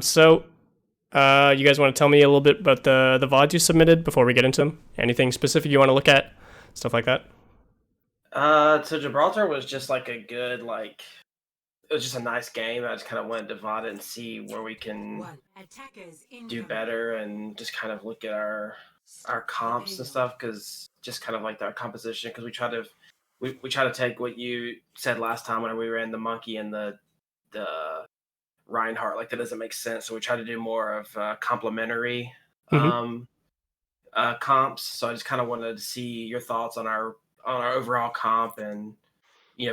So you guys want to tell me a little bit about the VODs you submitted before we get into them? Anything specific you want to look at? Stuff like that? So Gibraltar was just like a good, it was just a nice game. I just kind of wanted to VOD it and see where we can do better and just kind of look at our comps and stuff, because just kind of like our composition, because we try to take what you said last time when we ran the monkey and the Reinhardt, like that doesn't make sense. So we try to do more of complementary Mm-hmm. comps. So I just kind of wanted to see your thoughts on our overall comp and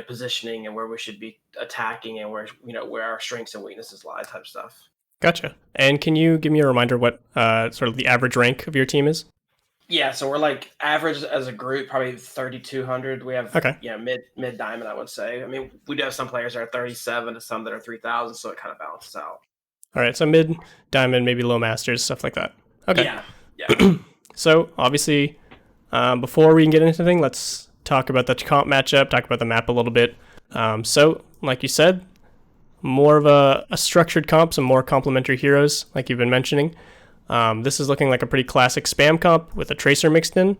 positioning and where we should be attacking and where our strengths and weaknesses lie, type stuff. Gotcha. And can you give me a reminder what sort of the average rank of your team is? Yeah, so we're like average as a group, probably 3,200. We have mid diamond, I would say. I mean, we do have some players that are 37 and some that are 3,000, so it kind of balances out. All right, so mid diamond, maybe low masters, stuff like that. Okay. Yeah. So obviously, before we can get into anything, let's talk about the comp matchup, talk about the map a little bit. So, like you said, more of a structured comp, some more complementary heroes, like you've been mentioning. This is looking like a pretty classic spam comp with a Tracer mixed in.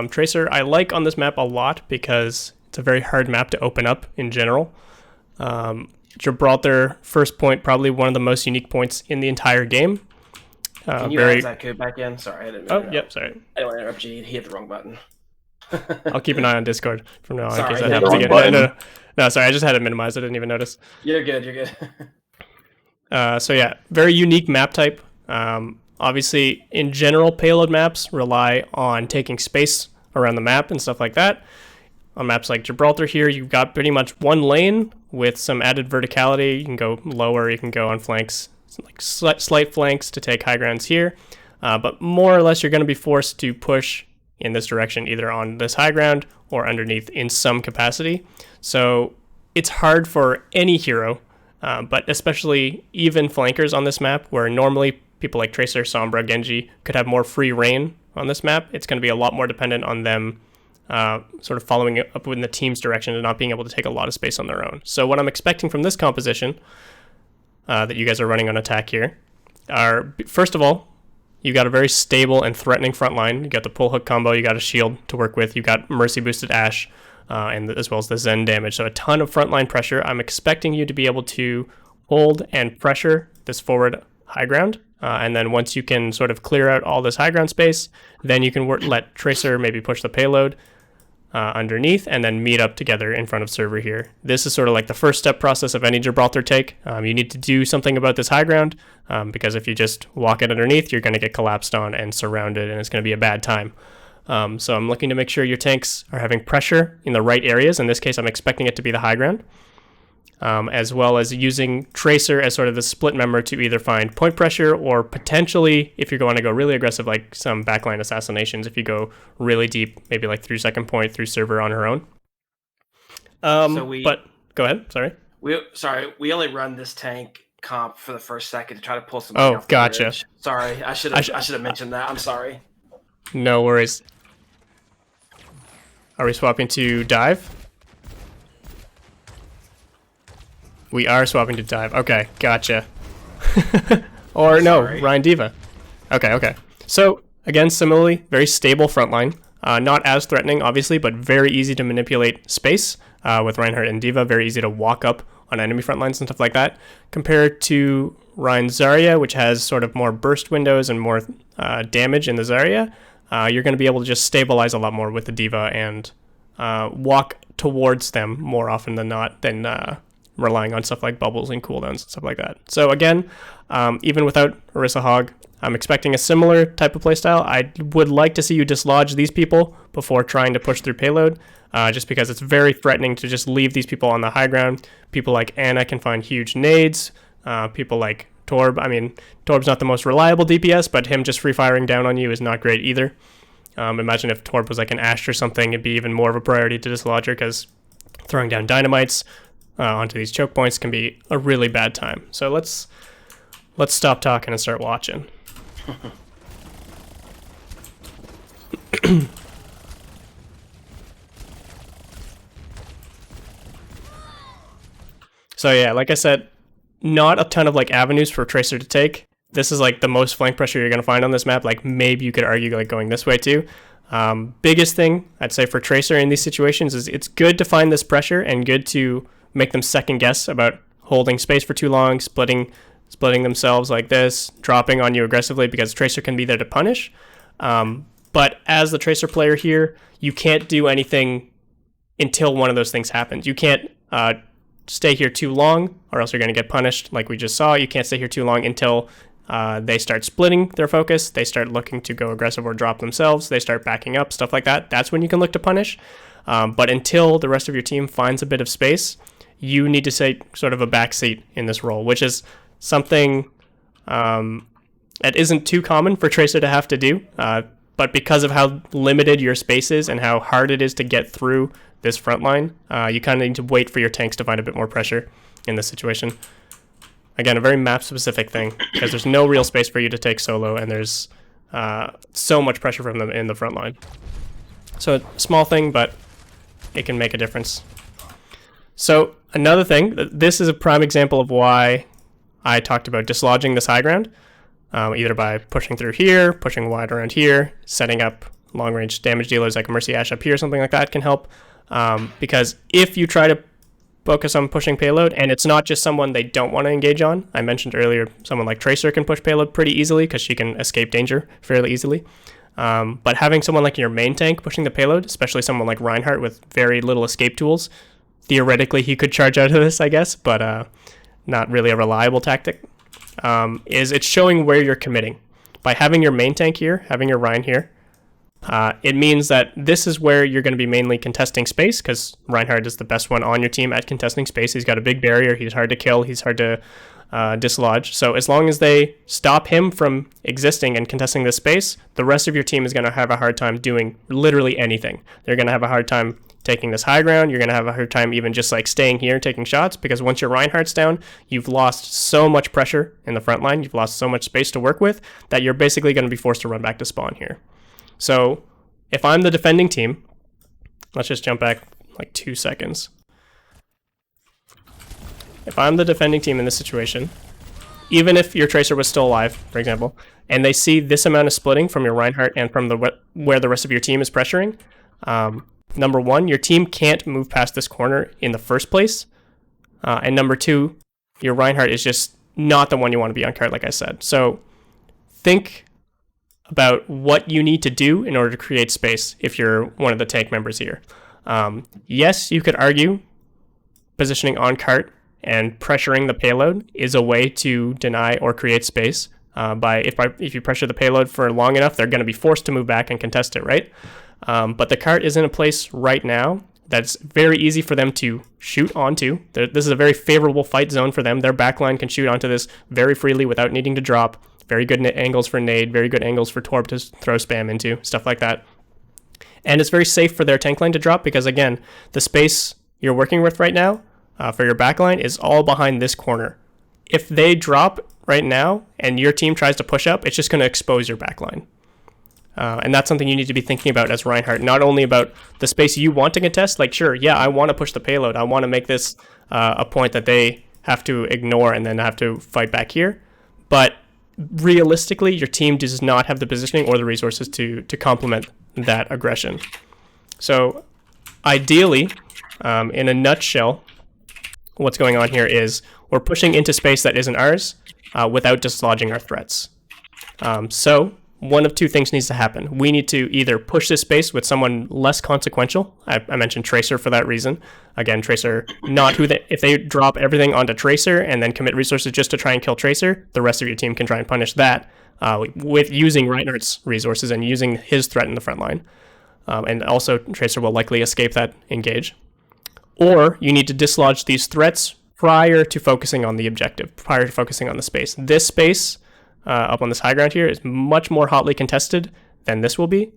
Tracer I like on this map a lot because it's a very hard map to open up in general. Gibraltar, first point, probably one of the most unique points in the entire game. Can you add that code back in? Sorry, I didn't mean yep, sorry. I don't want to interrupt you. He hit the wrong button. I'll keep an eye on Discord from now on in case that hit happens the again. wrong button. No, sorry, I just had it minimized. I didn't even notice. You're good. So yeah, very unique map type. Obviously, in general, payload maps rely on taking space around the map and stuff like that. On maps like Gibraltar here, you've got pretty much one lane with some added verticality. You can go lower, you can go on flanks, like slight flanks to take high grounds here. But more or less, you're going to be forced to push in this direction, either on this high ground or underneath in some capacity. So it's hard for any hero, but especially even flankers on this map, where normally people like Tracer, Sombra, Genji could have more free reign on this map. It's going to be a lot more dependent on them sort of following it up in the team's direction and not being able to take a lot of space on their own. So what I'm expecting from this composition that you guys are running on attack here are, first of all, you got a very stable and threatening front line. You got the pull hook combo, you got a shield to work with, you got mercy boosted Ashe, and as well as the Zen damage. So a ton of frontline pressure. I'm expecting you to be able to hold and pressure this forward high ground. And then once you can sort of clear out all this high ground space, then you can let Tracer maybe push the payload underneath and then meet up together in front of server here. This is sort of like the first step process of any Gibraltar take. You need to do something about this high ground because if you just walk it underneath, you're going to get collapsed on and surrounded, and it's going to be a bad time. So I'm looking to make sure your tanks are having pressure in the right areas. In this case, I'm expecting it to be the high ground. As well as using Tracer as sort of the split member to either find point pressure or potentially, if you're going to go really aggressive, like some backline assassinations, if you go really deep, maybe like 3-second point through server on her own. But go ahead. Sorry. We only run this tank comp for the first second to try to pull some. Oh, gotcha. Sorry, I should have mentioned that. I'm sorry. No worries. Are we swapping to dive? We are swapping to dive. Okay, gotcha. Or no, Ryan Diva. Okay. So, again, similarly, very stable frontline. Not as threatening, obviously, but very easy to manipulate space with Reinhardt and Diva. Very easy to walk up on enemy front lines and stuff like that. Compared to Ryan Zarya, which has sort of more burst windows and more damage in the Zarya, you're going to be able to just stabilize a lot more with the Diva and walk towards them more often than not than relying on stuff like bubbles and cooldowns and stuff like that. So again, even without Orisa Hog, I'm expecting a similar type of playstyle. I would like to see you dislodge these people before trying to push through payload, just because it's very threatening to just leave these people on the high ground. People like Anna can find huge nades. People like Torb, I mean, Torb's not the most reliable DPS, but him just free firing down on you is not great either. Imagine if Torb was like an Ashe or something, it'd be even more of a priority to dislodge her, because throwing down dynamites onto these choke points can be a really bad time. So let's stop talking and start watching. So yeah, like I said, not a ton of like avenues for Tracer to take. This is like the most flank pressure you're going to find on this map. Like maybe you could argue like going this way too. Biggest thing I'd say for Tracer in these situations is it's good to find this pressure and good to make them second guess about holding space for too long, splitting themselves like this, dropping on you aggressively, because Tracer can be there to punish. But as the Tracer player here, you can't do anything until one of those things happens. You can't stay here too long, or else you're going to get punished like we just saw. You can't stay here too long until they start splitting their focus, they start looking to go aggressive or drop themselves, they start backing up, stuff like that. That's when you can look to punish. But until the rest of your team finds a bit of space, you need to take sort of a backseat in this role, which is something that isn't too common for Tracer to have to do. But because of how limited your space is and how hard it is to get through this front line, you kind of need to wait for your tanks to find a bit more pressure in this situation. Again, a very map-specific thing, because there's no real space for you to take solo, and there's so much pressure from them in the front line. So a small thing, but it can make a difference. So another thing, this is a prime example of why I talked about dislodging this high ground, either by pushing through here, pushing wide around here, setting up long-range damage dealers like a Mercy Ash up here, something like that can help. Because if you try to focus on pushing payload, and it's not just someone they don't want to engage on. I mentioned earlier, someone like Tracer can push payload pretty easily because she can escape danger fairly easily. But having someone like your main tank pushing the payload, especially someone like Reinhardt with very little escape tools, theoretically he could charge out of this, I guess, but not really a reliable tactic, is it's showing where you're committing. By having your main tank here, having your Rein here, it means that this is where you're going to be mainly contesting space, because Reinhardt is the best one on your team at contesting space. He's got a big barrier. He's hard to kill. He's hard to dislodge. So as long as they stop him from existing and contesting this space, the rest of your team is going to have a hard time doing literally anything. They're going to have a hard time taking this high ground. You're going to have a hard time even just like staying here taking shots, because once your Reinhardt's down, you've lost so much pressure in the front line. You've lost so much space to work with that you're basically going to be forced to run back to spawn here. So if I'm the defending team, let's just jump back like 2 seconds. If I'm the defending team in this situation, even if your Tracer was still alive, for example, and they see this amount of splitting from your Reinhardt and from where the rest of your team is pressuring, number one, your team can't move past this corner in the first place. And number two, your Reinhardt is just not the one you want to be on card, like I said. So think about what you need to do in order to create space if you're one of the tank members here. Yes, you could argue positioning on cart and pressuring the payload is a way to deny or create space. If you pressure the payload for long enough, they're going to be forced to move back and contest it, right? But the cart is in a place right now that's very easy for them to shoot onto. This is a very favorable fight zone for them. Their backline can shoot onto this very freely without needing to drop. Very good angles for nade, very good angles for Torb to throw spam into, stuff like that. And it's very safe for their tank line to drop because, again, the space you're working with right now for your backline is all behind this corner. If they drop right now and your team tries to push up, it's just going to expose your backline. And that's something you need to be thinking about as Reinhardt, not only about the space you want to contest, like, sure, yeah, I want to push the payload. I want to make this a point that they have to ignore and then have to fight back here. But realistically, your team does not have the positioning or the resources to complement that aggression. So ideally, in a nutshell, what's going on here is we're pushing into space that isn't ours without dislodging our threats. So one of two things needs to happen. We need to either push this space with someone less consequential. I mentioned Tracer for that reason. Again, Tracer, if they drop everything onto Tracer and then commit resources just to try and kill Tracer, the rest of your team can try and punish that with using Reinhardt's resources and using his threat in the front line. And also, Tracer will likely escape that engage. Or you need to dislodge these threats prior to focusing on the objective, prior to focusing on the space. This space up on this high ground here is much more hotly contested than this will be,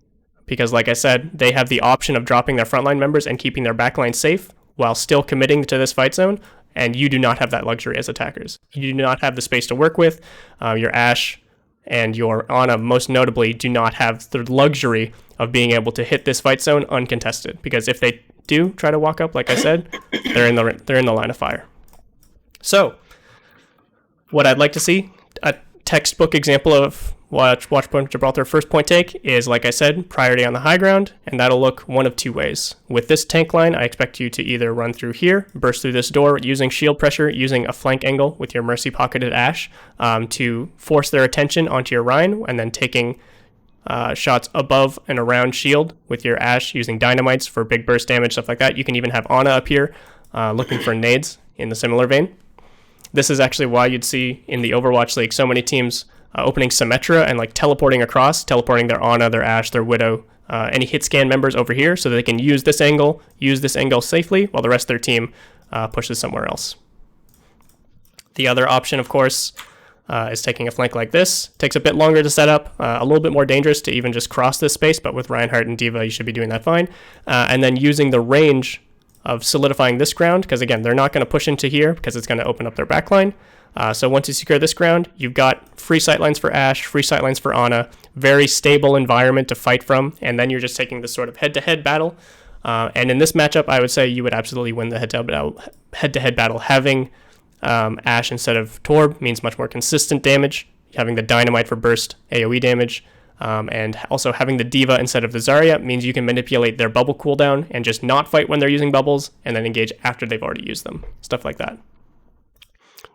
because like I said, they have the option of dropping their frontline members and keeping their backline safe while still committing to this fight zone, and you do not have that luxury as attackers. You do not have the space to work with. Your Ashe and your Ana, most notably, do not have the luxury of being able to hit this fight zone uncontested, because if they do try to walk up, like I said, they're in the line of fire. So what I'd like to see, a textbook example of watch point Gibraltar first point take is, like I said, priority on the high ground, and that'll look one of two ways. With this tank line, I expect you to either run through here, burst through this door using shield pressure, using a flank angle with your Mercy pocketed Ashe to force their attention onto your Rhine, and then taking shots above and around shield with your Ashe using dynamites for big burst damage, stuff like that. You can even have Ana up here looking for nades in the similar vein. This is actually why you'd see in the Overwatch League so many teams opening Symmetra and like teleporting across, teleporting their Ana, their Ashe, their Widow, any hit scan members over here so that they can use this angle safely while the rest of their team pushes somewhere else. The other option, of course, is taking a flank like this. Takes a bit longer to set up, a little bit more dangerous to even just cross this space, but with Reinhardt and D.Va, you should be doing that fine. And then using the range of solidifying this ground, because again, they're not going to push into here because it's going to open up their backline. So once you secure this ground, you've got free sightlines for Ashe, free sightlines for Ana, very stable environment to fight from, and then you're just taking this sort of head-to-head battle. And in this matchup, I would say you would absolutely win the head-to-head battle. Having Ashe instead of Torb means much more consistent damage, having the Dynamite for burst AoE damage, and also having the D.Va instead of the Zarya means you can manipulate their bubble cooldown and just not fight when they're using bubbles, and then engage after they've already used them. Stuff like that.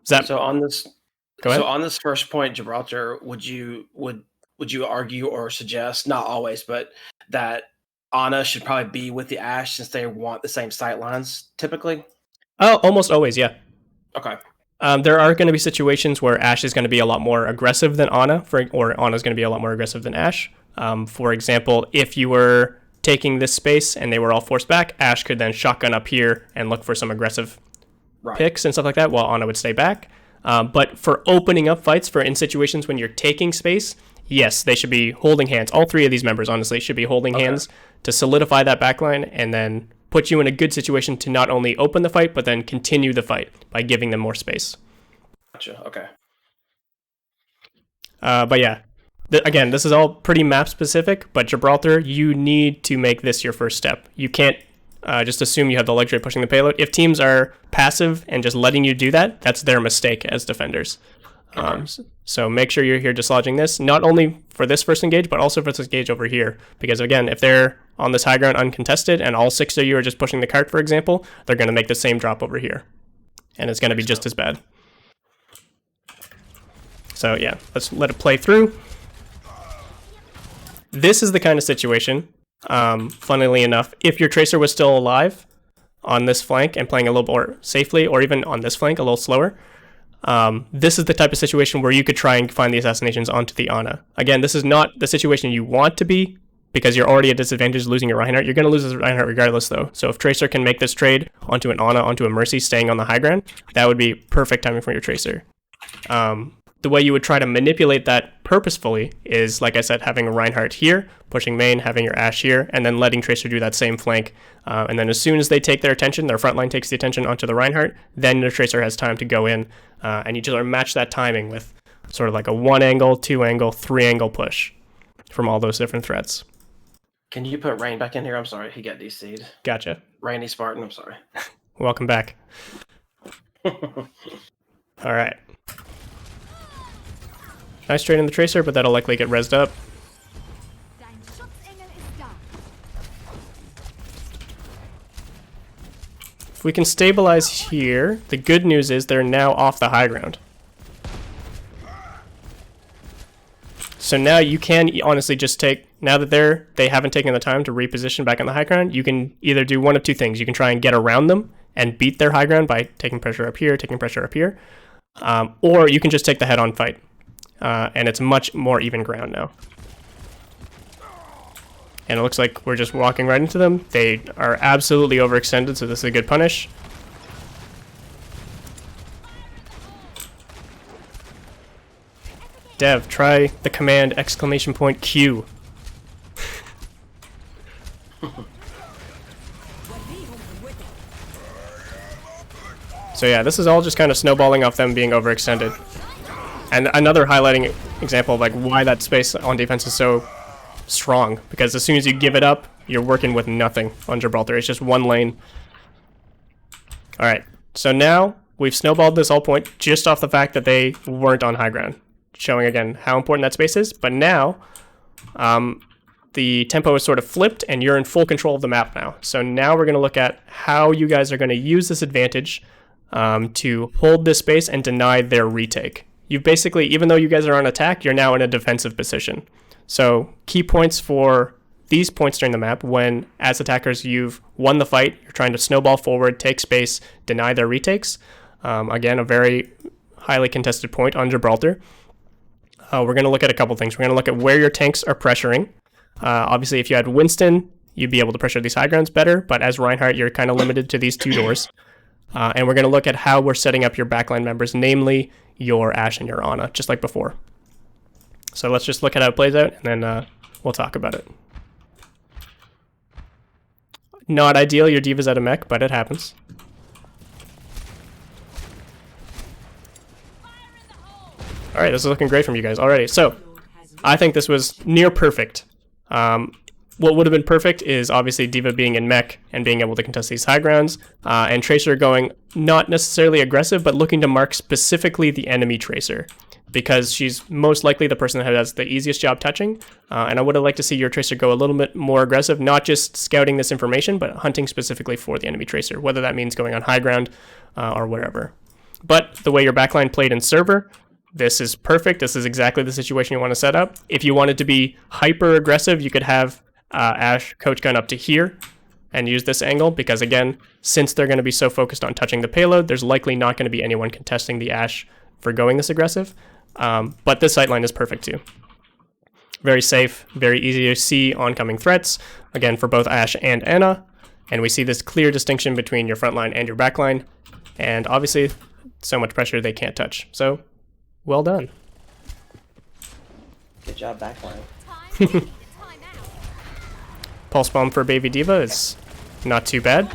So on this first point, Gibraltar, would you argue or suggest, not always, but that Ana should probably be with the Ashe since they want the same sight lines typically? Oh, almost always, yeah. Okay. There are going to be situations where Ashe is going to be a lot more aggressive than Ana, or Ana is going to be a lot more aggressive than Ashe. For example, if you were taking this space and they were all forced back, Ashe could then shotgun up here and look for some aggressive picks and stuff like that, while Ana would stay back. But for opening up fights, for in situations when you're taking space, yes, they should be holding hands. All three of these members, honestly, should be holding hands to solidify that backline and then put you in a good situation to not only open the fight, but then continue the fight by giving them more space. Gotcha. Okay. But yeah, again, this is all pretty map specific, but Gibraltar, you need to make this your first step. You can't just assume you have the luxury of pushing the payload. If teams are passive and just letting you do that, that's their mistake as defenders. So make sure you're here dislodging this, not only for this first engage, but also for this engage over here. Because again, if they're on this high ground uncontested and all 6 of you are just pushing the cart, for example, they're going to make the same drop over here. And it's going to be just as bad. So yeah, let's let it play through. This is the kind of situation, funnily enough, if your Tracer was still alive on this flank and playing a little more safely, or even on this flank a little slower, this is the type of situation where you could try and find the assassinations onto the Ana. Again, this is not the situation you want to be, because you're already at disadvantage losing your Reinhardt. You're going to lose this Reinhardt regardless, though. So if Tracer can make this trade onto an Ana, onto a Mercy, staying on the high ground, that would be perfect timing for your Tracer. The way you would try to manipulate that purposefully is, like I said, having a Reinhardt here, pushing main, having your Ashe here, and then letting Tracer do that same flank. And then as soon as they take their attention, their front line takes the attention onto the Reinhardt, then the Tracer has time to go in, and you just match that timing with sort of like a 1 angle, 2 angle, 3 angle push from all those different threats. Can you put Rain back in here? I'm sorry, he got DC'd. Gotcha. Rainy Spartan, I'm sorry. Welcome back. All right. Nice trade in the Tracer, but that'll likely get rezzed up. If we can stabilize here, the good news is they're now off the high ground. So now you can honestly just take, now that they haven't taken the time to reposition back on the high ground, you can either do one of two things. You can try and get around them and beat their high ground by taking pressure up here, or you can just take the head-on fight. And it's much more even ground now. And it looks like we're just walking right into them. They are absolutely overextended, so this is a good punish. Dev, try the command !Q. So yeah, this is all just kind of snowballing off them being overextended. And another highlighting example of like why that space on defense is so strong, because as soon as you give it up, you're working with nothing on Gibraltar. It's just one lane. All right, so now we've snowballed this whole point just off the fact that they weren't on high ground, showing again how important that space is. But now the tempo is sort of flipped and you're in full control of the map now. So now we're going to look at how you guys are going to use this advantage to hold this space and deny their retake. You've basically, even though you guys are on attack, you're now in a defensive position. So key points for these points during the map when, as attackers, you've won the fight, you're trying to snowball forward, take space, deny their retakes. Again, a very highly contested point on Gibraltar. We're going to look at a couple things. We're going to look at where your tanks are pressuring. Obviously, if you had Winston, you'd be able to pressure these high grounds better, but as Reinhardt, you're kind of limited to these two doors. And we're going to look at how we're setting up your backline members, namely your Ashe and your Ana, just like before. So let's just look at how it plays out, and then we'll talk about it. Not ideal, your D.Va's out of mech, but it happens. Alright, this is looking great from you guys already. So, I think this was near perfect. What would have been perfect is obviously D.Va being in mech and being able to contest these high grounds, and Tracer going not necessarily aggressive, but looking to mark specifically the enemy Tracer, because she's most likely the person that has the easiest job touching, and I would have liked to see your Tracer go a little bit more aggressive, not just scouting this information, but hunting specifically for the enemy Tracer, whether that means going on high ground or whatever. But the way your backline played in server, this is perfect. This is exactly the situation you want to set up. If you wanted to be hyper aggressive, you could have Ashe coach gun up to here and use this angle, because again, since they're going to be so focused on touching the payload, there's likely not going to be anyone contesting the Ashe for going this aggressive. But this sightline is perfect too. Very safe, very easy to see oncoming threats, again for both Ashe and Ana, and we see this clear distinction between your front line and your back line, and obviously so much pressure they can't touch. So well done. Good job, backline. Pulse bomb for Baby D.Va is not too bad.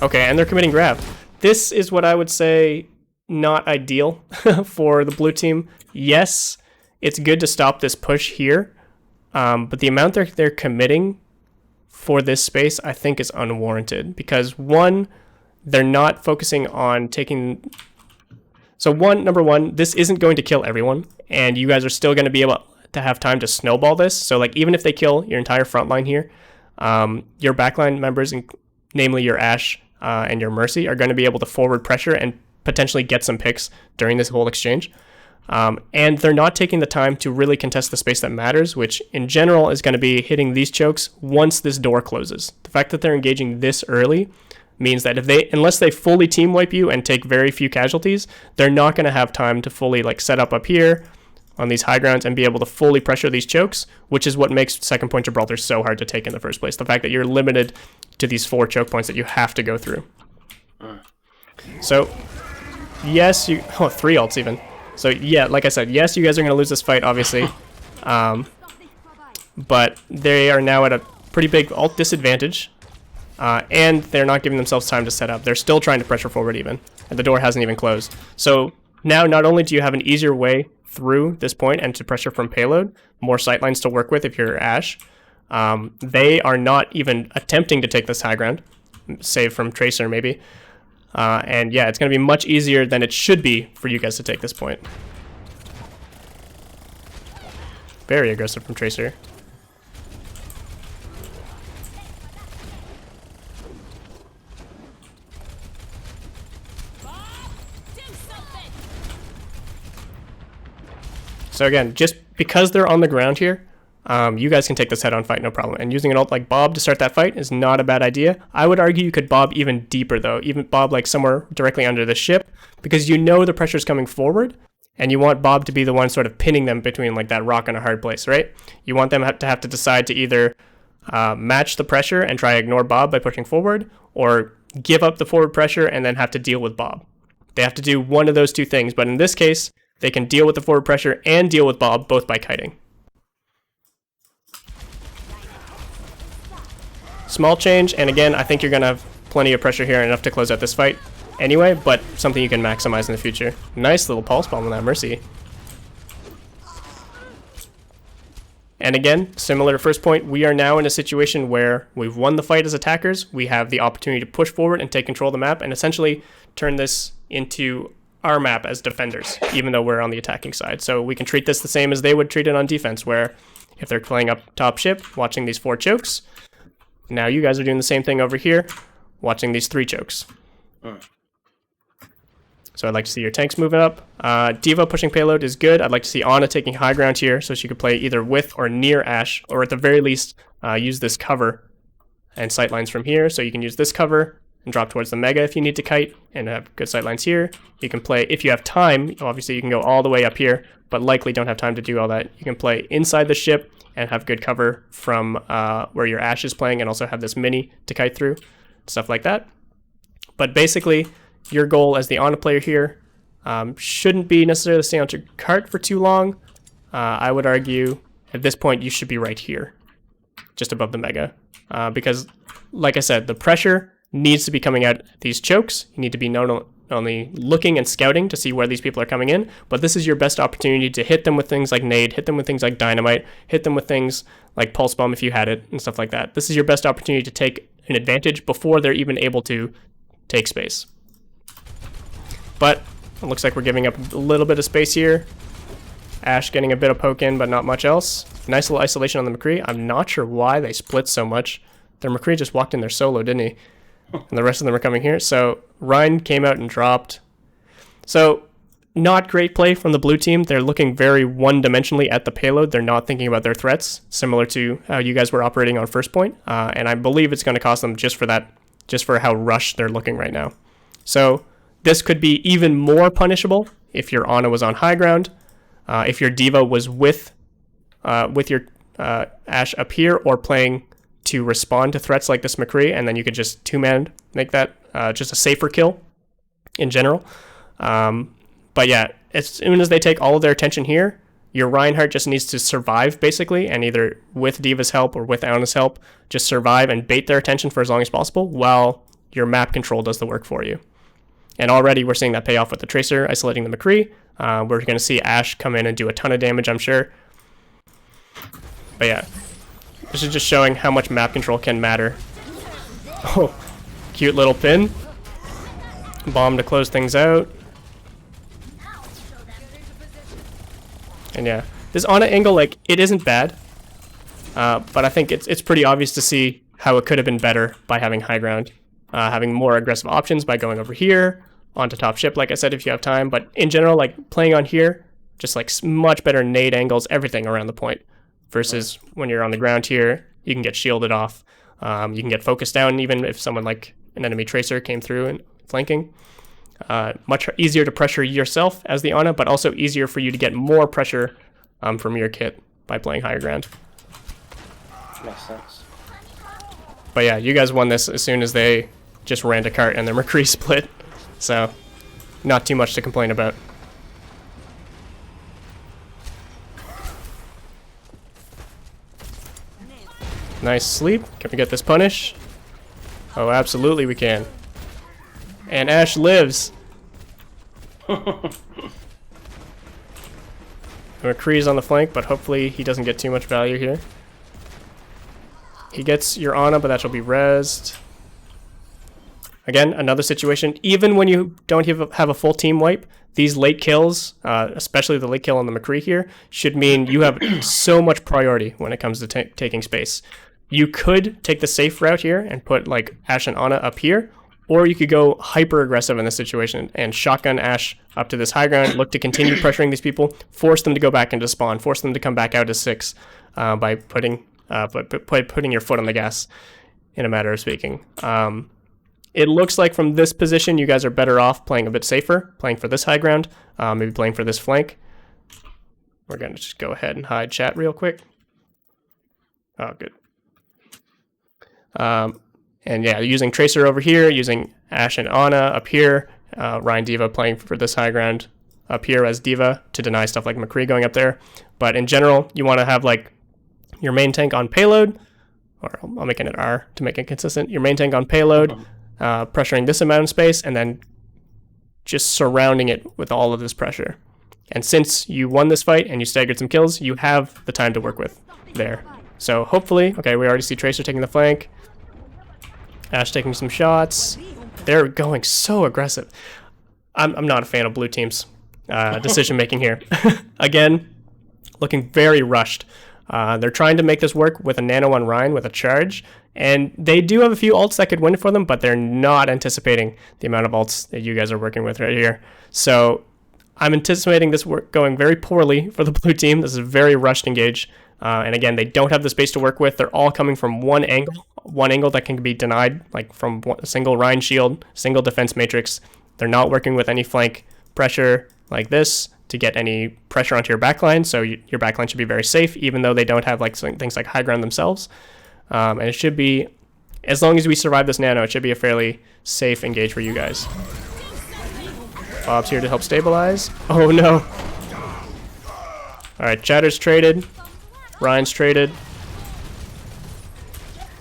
Okay, and they're committing grab. This is what I would say not ideal for the blue team. Yes, it's good to stop this push here, but the amount they're committing for this space I think is unwarranted, because one, they're not focusing on taking... So number one, this isn't going to kill everyone, and you guys are still going to be able to have time to snowball this. So like even if they kill your entire front line here, your backline members, namely your Ashe and your Mercy, are going to be able to forward pressure and potentially get some picks during this whole exchange. And they're not taking the time to really contest the space that matters, which in general is going to be hitting these chokes once this door closes. The fact that they're engaging this early means that unless they fully team wipe you and take very few casualties, they're not going to have time to fully like set up here on these high grounds and be able to fully pressure these chokes, which is what makes second point Gibraltar so hard to take in the first place. The fact that you're limited to these 4 choke points that you have to go through. So yes, 3 ults even. So yeah, like I said, yes, you guys are going to lose this fight, obviously. But they are now at a pretty big ult disadvantage. And they're not giving themselves time to set up. They're still trying to pressure forward even, and the door hasn't even closed. So now not only do you have an easier way through this point and to pressure from payload, more sightlines to work with if you're Ashe, they are not even attempting to take this high ground, save from Tracer maybe. And yeah, it's going to be much easier than it should be for you guys to take this point. Very aggressive from Tracer. So again, just because they're on the ground here, you guys can take this head-on fight, no problem. And using an ult like Bob to start that fight is not a bad idea. I would argue you could Bob even deeper, though. Even Bob like somewhere directly under the ship, because you know the pressure's coming forward, and you want Bob to be the one sort of pinning them between like that rock and a hard place, right? You want them to have to decide to either match the pressure and try to ignore Bob by pushing forward, or give up the forward pressure and then have to deal with Bob. They have to do one of those two things, but in this case, they can deal with the forward pressure and deal with Bob, both by kiting. Small change, and again, I think you're going to have plenty of pressure here, enough to close out this fight anyway, but something you can maximize in the future. Nice little pulse bomb on that Mercy. And again, similar to first point, we are now in a situation where we've won the fight as attackers. We have the opportunity to push forward and take control of the map and essentially turn this into our map as defenders, even though we're on the attacking side. So we can treat this the same as they would treat it on defense, where if they're playing up top ship, watching these 4 chokes, now you guys are doing the same thing over here, watching these 3 chokes. So I'd like to see your tanks moving up. D.Va pushing payload is good. I'd like to see Ana taking high ground here, so she could play either with or near Ashe, or at the very least, use this cover and sightlines from here. So you can use this cover and drop towards the Mega if you need to kite, and have good sightlines here. You can play, if you have time, obviously you can go all the way up here, but likely don't have time to do all that. You can play inside the ship and have good cover from where your Ashe is playing, and also have this mini to kite through, stuff like that. But basically, your goal as the Ana player here shouldn't be necessarily to stay on your cart for too long. I would argue at this point you should be right here, just above the Mega, because like I said, the pressure needs to be coming out these chokes. You need to be not only looking and scouting to see where these people are coming in, but this is your best opportunity to hit them with things like nade, hit them with things like dynamite, hit them with things like pulse bomb if you had it, and stuff like that. This is your best opportunity to take an advantage before they're even able to take space. But it looks like we're giving up a little bit of space here. Ashe getting a bit of poke in, but not much else. Nice little isolation on the McCree. I'm not sure why they split so much. Their McCree just walked in there solo, didn't he? And the rest of them are coming here. So Ryan came out and dropped. So not great play from the blue team. They're looking very one-dimensionally at the payload. They're not thinking about their threats, similar to how you guys were operating on first point. And I believe it's going to cost them just for that, just for how rushed they're looking right now. So this could be even more punishable if your Ana was on high ground, if your D.Va was with your Ashe up here, or playing to respond to threats like this McCree, and then you could just 2-man make that just a safer kill in general. But yeah, as soon as they take all of their attention here, your Reinhardt just needs to survive, basically, and either with D.Va's help or with Ana's help, just survive and bait their attention for as long as possible, while your map control does the work for you. And already we're seeing that pay off with the Tracer isolating the McCree. We're going to see Ashe come in and do a ton of damage, I'm sure. But yeah, this is just showing how much map control can matter. Oh, cute little pin. Bomb to close things out. And yeah, this Ana angle, like, it isn't bad. But I think it's pretty obvious to see how it could have been better by having high ground. Having more aggressive options by going over here, onto top ship, like I said, if you have time. But in general, like, playing on here, just like much better nade angles, everything around the point. Versus when you're on the ground here, you can get shielded off. You can get focused down even if someone like an enemy Tracer came through and flanking. Much easier to pressure yourself as the Ana, but also easier for you to get more pressure from your kit by playing higher ground. Makes sense. But yeah, you guys won this as soon as they just ran to cart and their McCree split. So, not too much to complain about. Nice sleep. Can we get this punish? Oh, absolutely we can. And Ashe lives. McCree's on the flank, but hopefully he doesn't get too much value here. He gets your Ana, but that shall be rezzed. Again, another situation. Even when you don't have a full team wipe, these late kills, especially the late kill on the McCree here, should mean you have so much priority when it comes to taking space. You could take the safe route here and put like Ashe and Ana up here, or you could go hyper aggressive in this situation and shotgun Ashe up to this high ground, look to continue pressuring these people, force them to go back into spawn, force them to come back out as 6 by putting your foot on the gas, in a matter of speaking. It looks like from this position, you guys are better off playing a bit safer, playing for this high ground, maybe playing for this flank. We're going to just go ahead and hide chat real quick. Oh, good. And yeah, using Tracer over here, using Ashe and Ana up here, Ryan D.Va playing for this high ground up here as D.Va to deny stuff like McCree going up there. But in general, you want to have like your main tank on payload, or I'll make it an R to make it consistent. Your main tank on payload, pressuring this amount of space, and then just surrounding it with all of this pressure. And since you won this fight and you staggered some kills, you have the time to work with there. So hopefully, okay, we already see Tracer taking the flank. Ashe taking some shots. They're going so aggressive. I'm not a fan of blue team's decision making here. Again, looking very rushed. They're trying to make this work with a nano on Ryan with a charge, and they do have a few ults that could win for them, but they're not anticipating the amount of ults that you guys are working with right here. So I'm anticipating this work going very poorly for the blue team. This is a very rushed engage. And again, they don't have the space to work with. They're all coming from one angle that can be denied, like from a single Rhine shield, single defense matrix. They're not working with any flank pressure like this to get any pressure onto your backline, so your backline should be very safe, even though they don't have like things like high ground themselves. And it should be, as long as we survive this nano, it should be a fairly safe engage for you guys. Bob's here to help stabilize. Oh no. Alright, Chatter's traded. Ryan's traded.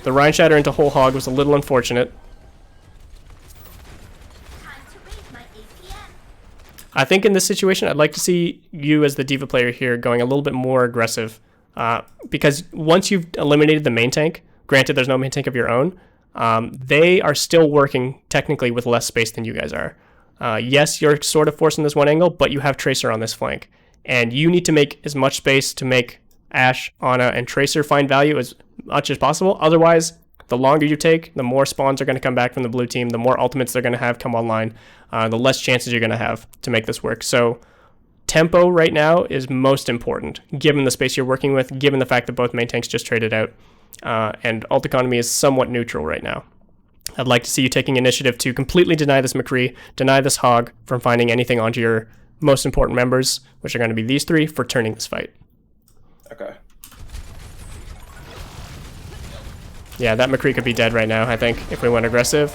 The Ryan Shatter into Whole Hog was a little unfortunate. I think in this situation, I'd like to see you as the D.Va player here going a little bit more aggressive. Because once you've eliminated the main tank, granted there's no main tank of your own, they are still working technically with less space than you guys are. Yes, you're sort of forcing this one angle, but you have Tracer on this flank. And you need to make as much space to make Ashe, Ana, and Tracer find value as much as possible. Otherwise, the longer you take, the more spawns are going to come back from the blue team, the more ultimates they're going to have come online, the less chances you're going to have to make this work. So tempo right now is most important, given the space you're working with, given the fact that both main tanks just traded out, and ult economy is somewhat neutral right now. I'd like to see you taking initiative to completely deny this McCree, deny this Hog from finding anything onto your most important members, which are going to be these three, for turning this fight. Okay. Yeah, that McCree could be dead right now, I think, if we went aggressive.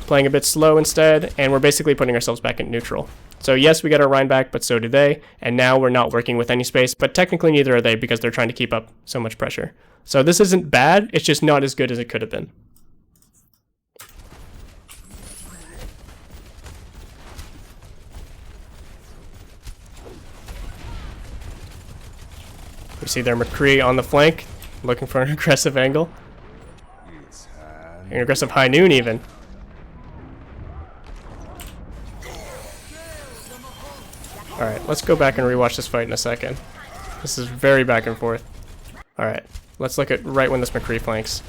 Playing a bit slow instead, and we're basically putting ourselves back in neutral. So yes, we got our Rhine back, but so do they, and now we're not working with any space, but technically neither are they because they're trying to keep up so much pressure. So this isn't bad, it's just not as good as it could have been. We see their McCree on the flank, looking for an aggressive angle. An aggressive high noon even. Alright, let's go back and rewatch this fight in a second. This is very back and forth. Alright, let's look at right when this McCree flanks.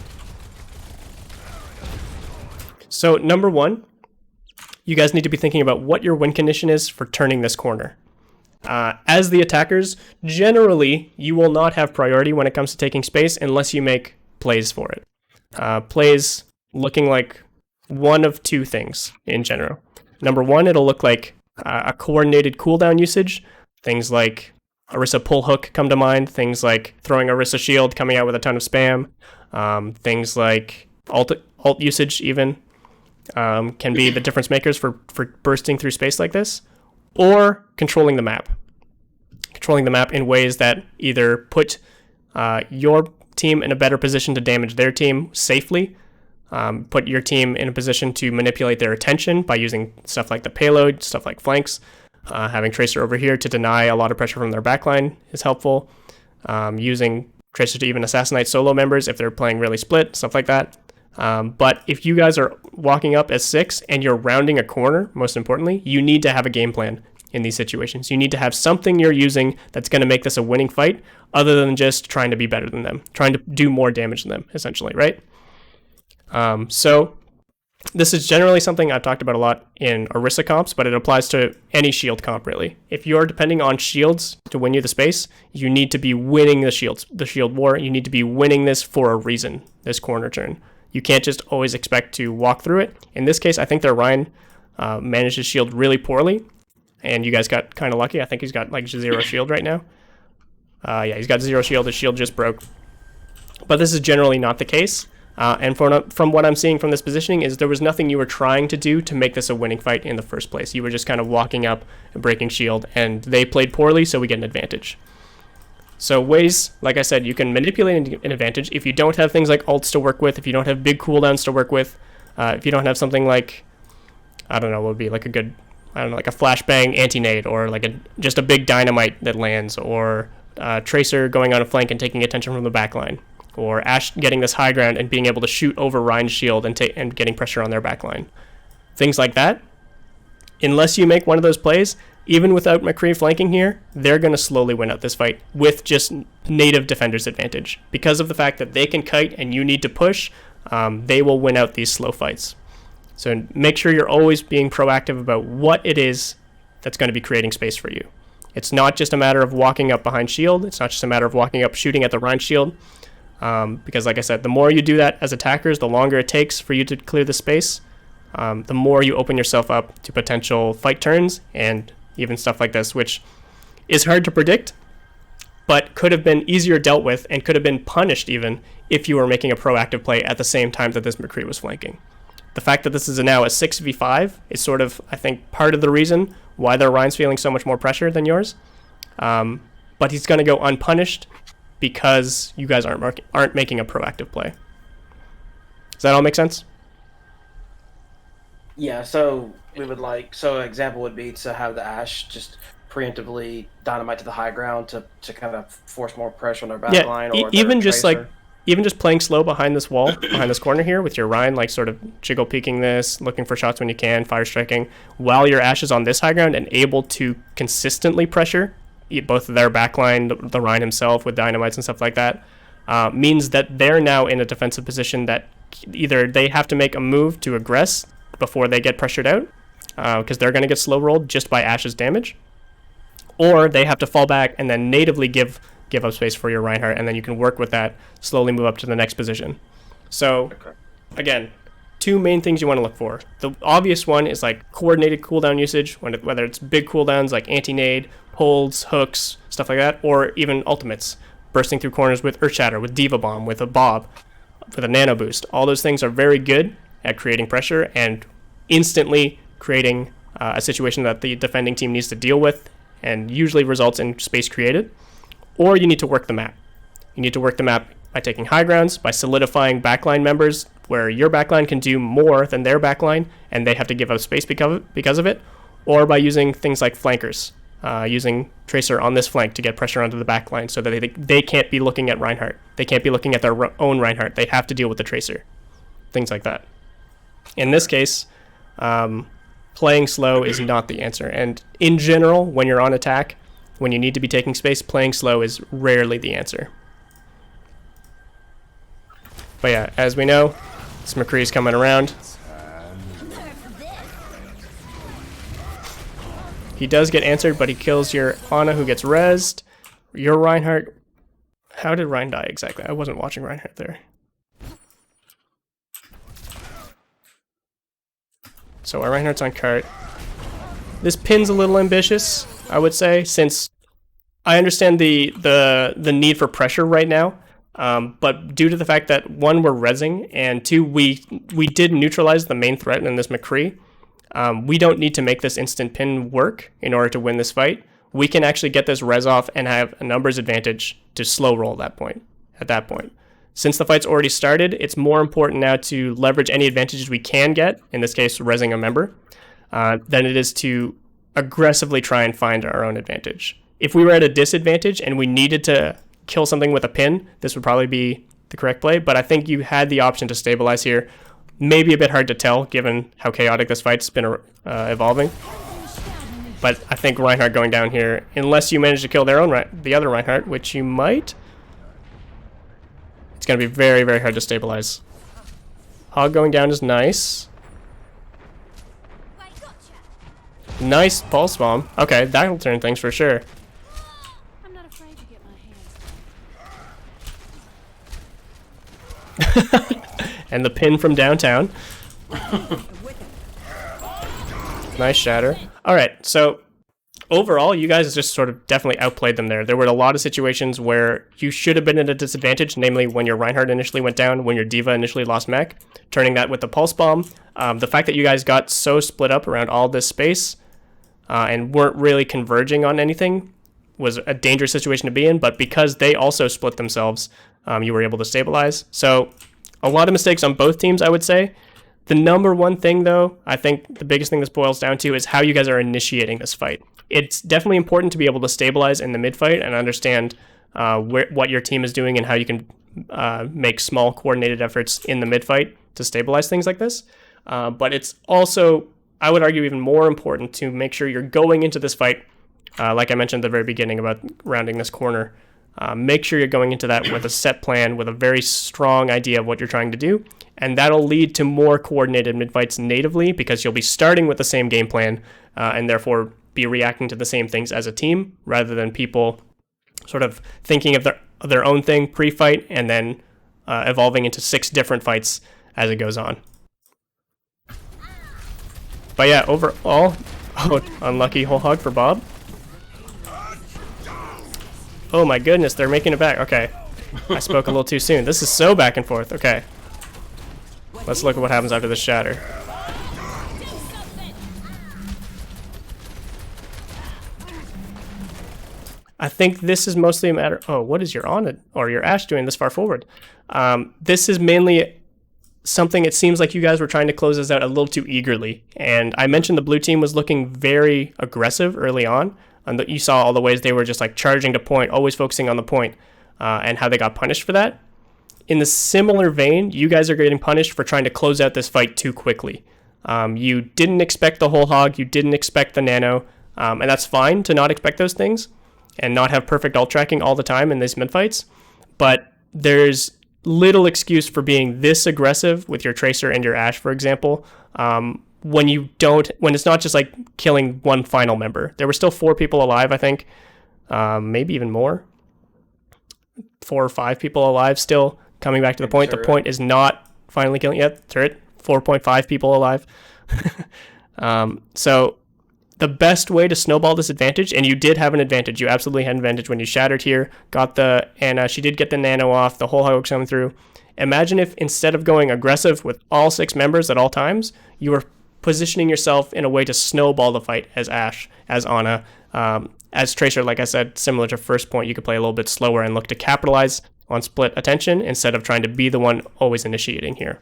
So, number one, you guys need to be thinking about what your win condition is for turning this corner. As the attackers, generally, you will not have priority when it comes to taking space unless you make plays for it. Plays looking like one of two things in general. Number one, it'll look like a coordinated cooldown usage. Things like Orisa pull hook come to mind. Things like throwing Orisa shield, coming out with a ton of spam. Things like ult usage even can be the difference makers for bursting through space like this. Or controlling the map. Controlling the map in ways that either put your team in a better position to damage their team safely, put your team in a position to manipulate their attention by using stuff like the payload, stuff like flanks. Having Tracer over here to deny a lot of pressure from their backline is helpful. Using Tracer to even assassinate solo members if they're playing really split, stuff like that. But if you guys are walking up as 6 and you're rounding a corner, most importantly, you need to have a game plan in these situations. You need to have something you're using that's going to make this a winning fight other than just trying to be better than them, trying to do more damage than them, essentially, right? So this is generally something I've talked about a lot in Orisa comps, but it applies to any shield comp, really. If you're depending on shields to win you the space, you need to be winning the shield war. You need to be winning this for a reason, this corner turn. You can't just always expect to walk through it. In this case, I think their Ryan managed his shield really poorly, and you guys got kind of lucky. I think he's got like 0 shield right now. Yeah, he's got 0 shield. His shield just broke. But this is generally not the case. And from what I'm seeing from this positioning is there was nothing you were trying to do to make this a winning fight in the first place. You were just kind of walking up and breaking shield, and they played poorly, so we get an advantage. So ways, like I said, you can manipulate an advantage if you don't have things like ults to work with, if you don't have big cooldowns to work with, if you don't have something like, I don't know, what would be like a good, I don't know, like a flashbang anti-nade, or like just a big dynamite that lands, or Tracer going on a flank and taking attention from the backline, or Ashe getting this high ground and being able to shoot over Ryan's shield and getting pressure on their backline. Things like that. unless you make one of those plays, even without McCree flanking here, they're going to slowly win out this fight with just native defenders advantage. Because of the fact that they can kite and you need to push, they will win out these slow fights. So make sure you're always being proactive about what it is that's going to be creating space for you. It's not just a matter of walking up behind shield. It's not just a matter of walking up shooting at the Rhine shield. Because like I said, the more you do that as attackers, the longer it takes for you to clear the space, the more you open yourself up to potential fight turns and even stuff like this, which is hard to predict, but could have been easier dealt with and could have been punished even if you were making a proactive play at the same time that this McCree was flanking. The fact that this is now a 6v5 is sort of, I think, part of the reason why their Rhine's feeling so much more pressure than yours. But he's going to go unpunished because you guys aren't making a proactive play. Does that all make sense? Yeah, so we would so an example would be to have the Ashe just preemptively dynamite to the high ground to kind of force more pressure on their back line. Or even just playing slow behind this wall, behind this corner here with your Rhine, like sort of jiggle peeking this, looking for shots when you can, fire striking, while your Ashe is on this high ground and able to consistently pressure both their backline, the Rhine himself with dynamites and stuff like that, means that they're now in a defensive position that either they have to make a move to aggress before they get pressured out, because they're going to get slow rolled just by Ashe's damage, or they have to fall back and then natively give up space for your Reinhardt, and then you can work with that, slowly move up to the next position. So, again, two main things you want to look for. The obvious one is like coordinated cooldown usage, whether it's big cooldowns like anti-nade, holds, hooks, stuff like that, or even ultimates, bursting through corners with Earth Shatter, with Diva Bomb, with a Bob, with a Nano Boost. All those things are very good at creating pressure and instantly creating a situation that the defending team needs to deal with, and usually results in space created. Or you need to work the map. You need to work the map by taking high grounds, by solidifying backline members where your backline can do more than their backline and they have to give up space because of it, or by using things like flankers, using Tracer on this flank to get pressure onto the backline so that they can't be looking at Reinhardt. They can't be looking at their own Reinhardt. They have to deal with the Tracer. Things like that. In this case, playing slow is not the answer. And in general, when you're on attack, when you need to be taking space, playing slow is rarely the answer. But yeah, as we know, this McCree's coming around. He does get answered, but he kills your Ana, who gets rezzed. Your Reinhardt... How did Rein die exactly? I wasn't watching Reinhardt there. So our Reinhardt's on cart. This pin's a little ambitious, I would say, since I understand the need for pressure right now. But due to the fact that, one, we're rezzing, and two, we did neutralize the main threat in this McCree, we don't need to make this instant pin work in order to win this fight. We can actually get this res off and have a numbers advantage to slow roll at that point. Since the fight's already started, it's more important now to leverage any advantages we can get, in this case, rezzing a member, than it is to aggressively try and find our own advantage. If we were at a disadvantage and we needed to kill something with a pin, this would probably be the correct play, but I think you had the option to stabilize here. Maybe a bit hard to tell given how chaotic this fight's been evolving. But I think Reinhardt going down here, unless you manage to kill the other Reinhardt, which you might, it's going to be very, very hard to stabilize. Hog going down is nice. Nice pulse bomb. Okay, that'll turn things for sure. I'm not afraid to get my hands. And the pin from downtown. Nice shatter. Alright, so overall, you guys just sort of definitely outplayed them there. There were a lot of situations where you should have been at a disadvantage, namely when your Reinhardt initially went down, when your Diva initially lost mech, turning that with the pulse bomb. The fact that you guys got so split up around all this space and weren't really converging on anything was a dangerous situation to be in, but because they also split themselves, you were able to stabilize. So a lot of mistakes on both teams, I would say. The number one thing, though, I think the biggest thing this boils down to is how you guys are initiating this fight. It's definitely important to be able to stabilize in the mid-fight and understand what your team is doing and how you can make small coordinated efforts in the mid-fight to stabilize things like this. But it's also, I would argue even more important to make sure you're going into this fight, like I mentioned at the very beginning about rounding this corner. Make sure you're going into that with a set plan, with a very strong idea of what you're trying to do, and that'll lead to more coordinated mid-fights natively because you'll be starting with the same game plan and therefore be reacting to the same things as a team rather than people sort of thinking of their own thing pre-fight and then evolving into 6 different fights as it goes on. But yeah, overall, unlucky whole hog for Bob. Oh my goodness, they're making it back. Okay, I spoke a little too soon. This is so back and forth. Okay, let's look at what happens after the shatter. I think this is mostly a matter. Oh, what is your Ana or your Ashe doing this far forward? This is mainly something it seems like you guys were trying to close this out a little too eagerly. And I mentioned the blue team was looking very aggressive early on. And you saw all the ways they were just like charging to point, always focusing on the point, and how they got punished for that. In the similar vein, you guys are getting punished for trying to close out this fight too quickly. You didn't expect the whole hog, you didn't expect the nano, and that's fine to not expect those things and not have perfect ult tracking all the time in these mid fights. But there's little excuse for being this aggressive with your Tracer and your Ashe, for example, when it's not just like killing one final member. There were still 4 people alive, I think, maybe even more, 4 or 5 people alive still coming back to the point. The point is not finally killing yet. Turret, 4.5 people alive. So the best way to snowball this advantage, and you did have an advantage, you absolutely had an advantage when you shattered here, got the Ana, she did get the nano off, the whole hog coming through. Imagine if instead of going aggressive with all 6 members at all times, you were positioning yourself in a way to snowball the fight as Ashe, as Ana. As Tracer, like I said, similar to first point, you could play a little bit slower and look to capitalize on split attention instead of trying to be the one always initiating here.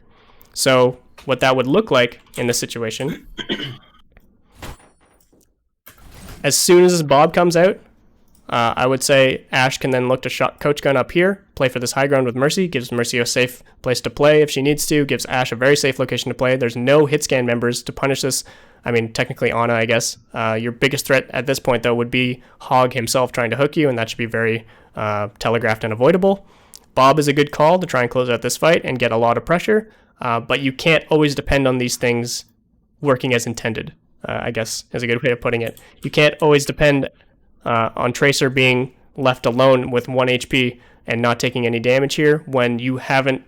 So what that would look like in this situation, as soon as Bob comes out, I would say Ashe can then look to shot coach gun up here, play for this high ground with Mercy, gives Mercy a safe place to play if she needs to, gives Ashe a very safe location to play. There's no hit scan members to punish this. I mean, technically Ana, I guess. Your biggest threat at this point, though, would be Hog himself trying to hook you, and that should be very telegraphed and avoidable. Bob is a good call to try and close out this fight and get a lot of pressure, but you can't always depend on these things working as intended, I guess is a good way of putting it. You can't always depend on Tracer being left alone with 1 HP and not taking any damage here when you haven't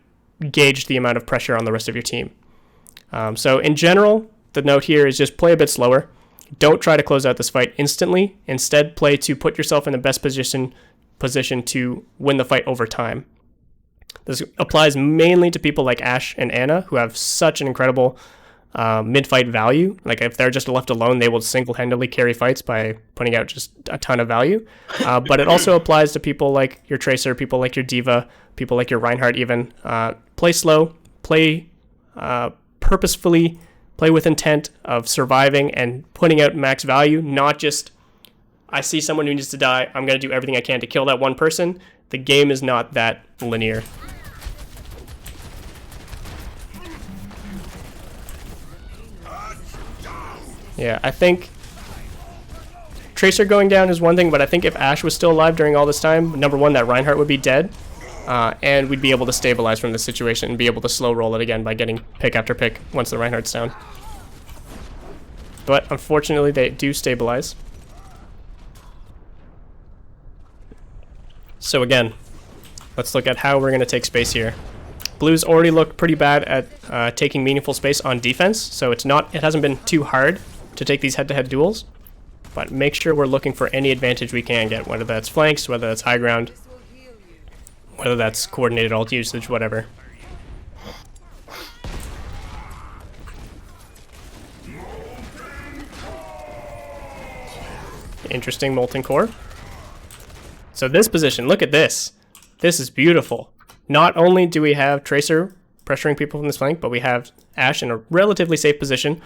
gauged the amount of pressure on the rest of your team. So in general, the note here is just play a bit slower. Don't try to close out this fight instantly. Instead, play to put yourself in the best position to win the fight over time. This applies mainly to people like Ashe and Ana, who have such an incredible mid-fight value. Like if they're just left alone, they will single-handedly carry fights by putting out just a ton of value. But it also applies to people like your Tracer, people like your Diva, people like your Reinhardt even. Play slow, play purposefully, play with intent of surviving and putting out max value, not just, I see someone who needs to die, I'm going to do everything I can to kill that one person. The game is not that linear. Yeah, I think Tracer going down is one thing, but I think if Ashe was still alive during all this time, number one, that Reinhardt would be dead, and we'd be able to stabilize from this situation and be able to slow roll it again by getting pick after pick once the Reinhardt's down. But unfortunately, they do stabilize. So again, let's look at how we're going to take space here. Blues already looked pretty bad at taking meaningful space on defense, so it hasn't been too hard to take these head-to-head duels, but make sure we're looking for any advantage we can get, whether that's flanks, whether that's high ground, whether that's coordinated ult usage, whatever. Interesting molten core. So this position, look at this. This is beautiful. Not only do we have Tracer pressuring people from this flank, but we have Ashe in a relatively safe position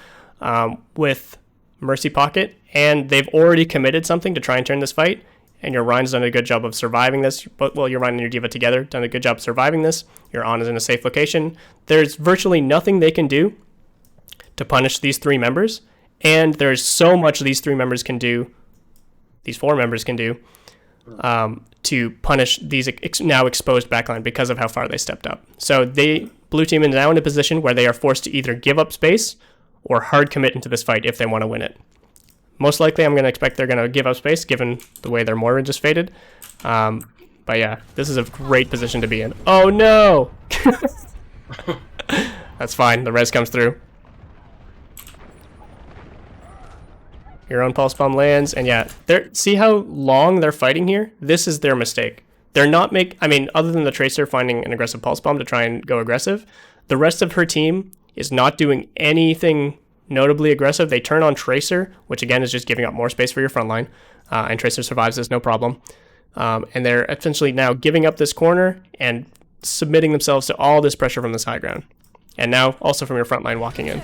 with Mercy Pocket, and they've already committed something to try and turn this fight, and your Rein's done a good job of surviving this. Well, your Rein and your Diva together done a good job surviving this. Your Ana's in a safe location. There's virtually nothing they can do to punish these 3 members, And there's so much these 4 members can do, to punish these now exposed backline because of how far they stepped up. So blue team is now in a position where they are forced to either give up space or hard commit into this fight if they want to win it. Most likely, I'm going to expect they're going to give up space given the way their Moira just faded. But yeah, this is a great position to be in. Oh no! That's fine. The res comes through. Your own pulse bomb lands, and yeah, see how long they're fighting here? This is their mistake. They're not other than the Tracer finding an aggressive pulse bomb to try and go aggressive, the rest of her team is not doing anything notably aggressive. They turn on Tracer, which again is just giving up more space for your front line, and Tracer survives this no problem. And they're essentially now giving up this corner and submitting themselves to all this pressure from this high ground. And now also from your front line walking in.